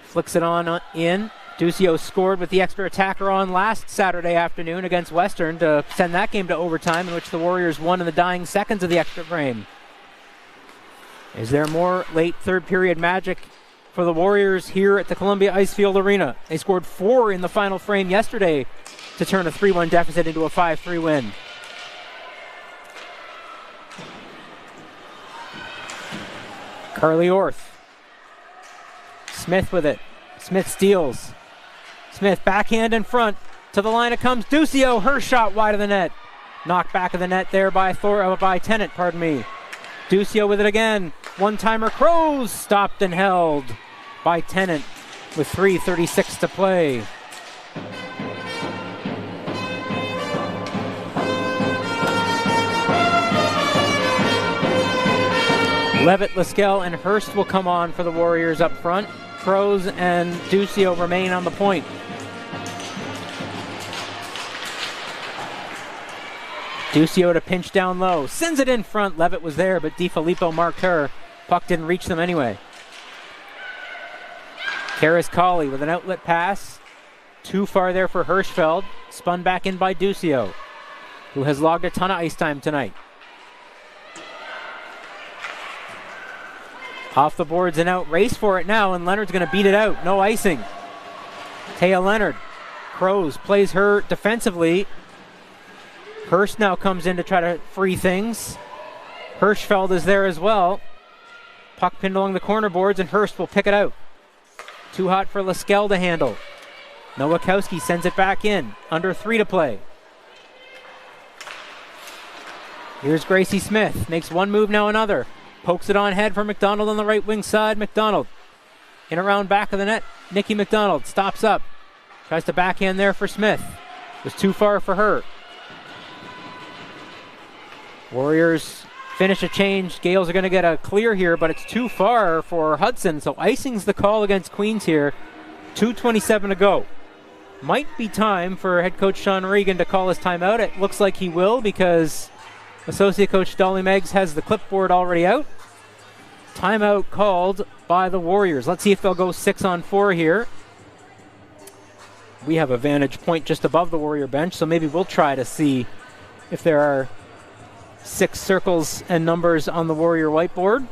flicks it on in. Duccio scored with the extra attacker on last Saturday afternoon against Western to send that game to overtime, in which the Warriors won in the dying seconds of the extra frame. Is there more late third period magic for the Warriors here at the Columbia Icefield Arena? They scored 4 in the final frame yesterday to turn a 3-1 deficit into a 5-3 win. Carly Orth. Smith with it. Smith steals. Smith backhand in front. To the line it comes. Duccio, her shot wide of the net. Knocked back of the net there by Tennant, pardon me. Duccio with it again. One-timer Crows stopped and held by Tennant with 3:36 to play. Levitt, Lascelles, and Hurst will come on for the Warriors up front. Crows and Duccio remain on the point. Duccio to pinch down low. Sends it in front. Levitt was there, but DiFilippo marked her. Puck didn't reach them anyway. Karis Colley with an outlet pass. Too far there for Hirschfeld. Spun back in by Duccio, who has logged a ton of ice time tonight. Off the boards and out. Race for it now, and Leonard's going to beat it out. No icing. Taya Leonard. Crows plays her defensively. Hurst now comes in to try to free things. Hirschfeld is there as well. Puck pinned along the corner boards, and Hurst will pick it out. Too hot for Lascelles to handle. Nowakowski sends it back in. Under 3 to play. Here's Gracie Smith. Makes one move, now another. Pokes it on head for McDonald on the right wing side. McDonald in around back of the net. Nikki McDonald stops up. Tries to backhand there for Smith. It was too far for her. Warriors finish a change. Gales are going to get a clear here, but it's too far for Hudson. So icing's the call against Queens here. 2:27 to go. Might be time for head coach Sean Regan to call his timeout. It looks like he will, because associate coach Dolly Meggs has the clipboard already out. Timeout called by the Warriors. Let's see if they'll go 6-on-4 here. We have a vantage point just above the Warrior bench, so maybe we'll try to see if there are 6 circles and numbers on the Warrior whiteboard.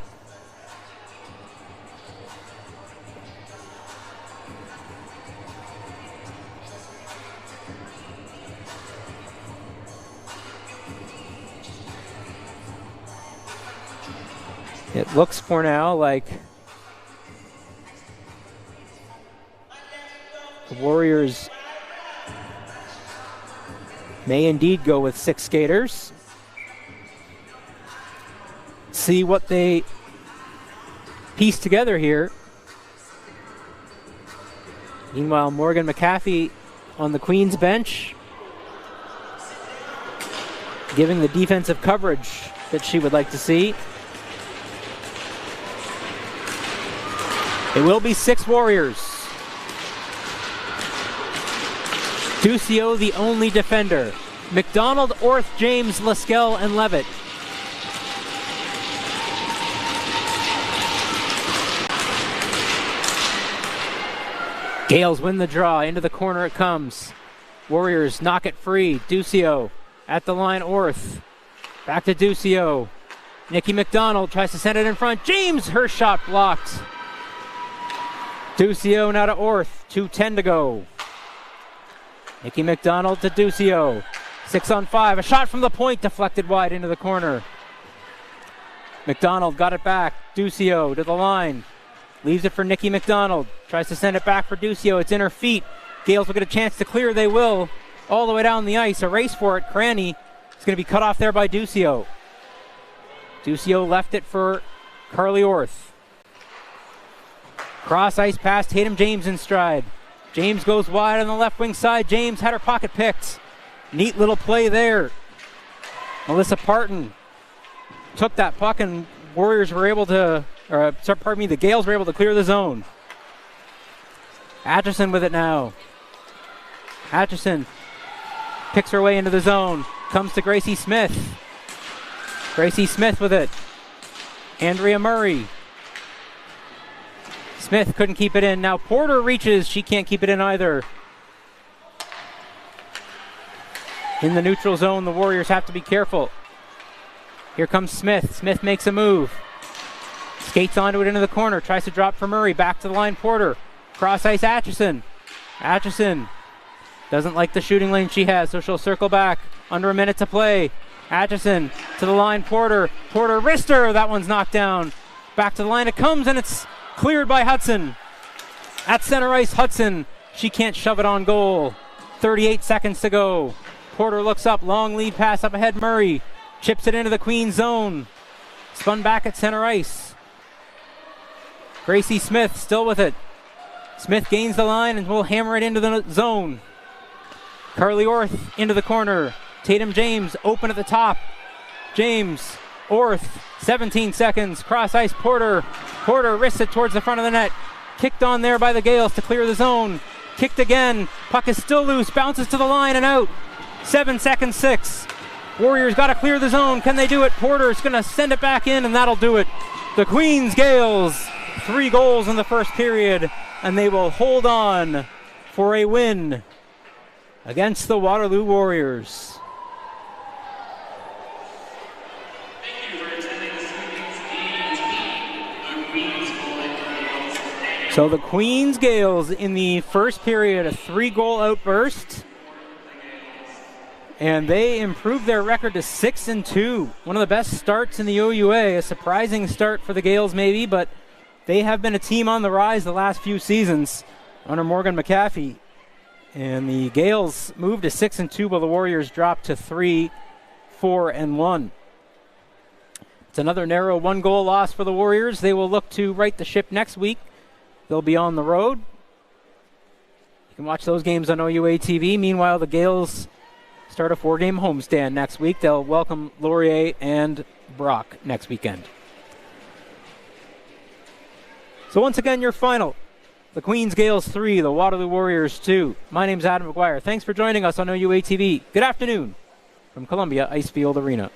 It looks for now like the Warriors may indeed go with 6 skaters. See what they piece together here. Meanwhile, Morgan McAfee on the Queens bench, giving the defensive coverage that she would like to see. It will be 6 Warriors. Duccio, the only defender. McDonald, Orth, James, Lascelles, and Levitt. Gales win the draw. Into the corner it comes. Warriors knock it free. Duccio at the line. Orth. Back to Duccio. Nikki McDonald tries to send it in front. James, her shot blocked. Duccio now to Orth. 2:10 to go. Nikki McDonald to Duccio. 6-on-5. A shot from the point deflected wide into the corner. McDonald got it back. Duccio to the line. Leaves it for Nikki McDonald. Tries to send it back for Duccio. It's in her feet. Gales will get a chance to clear. They will. All the way down the ice. A race for it. Cranny is going to be cut off there by Duccio. Duccio left it for Carly Orth. Cross ice pass. Tatum James in stride. James goes wide on the left wing side. James had her pocket picked. Neat little play there. Melissa Parton took that puck, and Warriors were able to, the Gales were able to clear the zone. Atchison with it now. Atchison picks her way into the zone. Comes to Gracie Smith. Gracie Smith with it. Andrea Murray. Smith couldn't keep it in. Now Porter reaches. She can't keep it in either. In the neutral zone, the Warriors have to be careful. Here comes Smith. Smith makes a move. Skates onto it into the corner. Tries to drop for Murray. Back to the line, Porter. Cross ice, Atchison. Atchison doesn't like the shooting lane she has, so she'll circle back. Under a minute to play. Atchison to the line, Porter. Porter wrister. That one's knocked down. Back to the line it comes, and it's cleared by Hudson. At center ice, Hudson. She can't shove it on goal. 38 seconds to go. Porter looks up. Long lead pass up ahead. Murray chips it into the Queen's zone. Spun back at center ice. Gracie Smith still with it. Smith gains the line and will hammer it into the zone. Carly Orth into the corner. Tatum James open at the top. James, Orth, 17 seconds. Cross ice, Porter. Porter wrists it towards the front of the net. Kicked on there by the Gales to clear the zone. Kicked again. Puck is still loose. Bounces to the line and out. 7 seconds, 6. Warriors got to clear the zone. Can they do it? Porter's going to send it back in, and that'll do it. The Queens Gales, 3 goals in the first period, and they will hold on for a win against the Waterloo Warriors. So the Queens Gales in the first period, a 3-goal outburst. And they improved their record to 6-2. One of the best starts in the OUA. A surprising start for the Gales maybe, but they have been a team on the rise the last few seasons under Morgan McAfee. And the Gales moved to 6-2 while the Warriors dropped to 3-4-1. It's another narrow 1-goal loss for the Warriors. They will look to right the ship next week. They'll be on the road. You can watch those games on OUA TV. Meanwhile, the Gales start a 4-game homestand next week. They'll welcome Laurier and Brock next weekend. So once again, your final. The Queens Gales 3, the Waterloo Warriors 2. My name's Adam McGuire. Thanks for joining us on OUA TV. Good afternoon from Columbia Icefield Arena.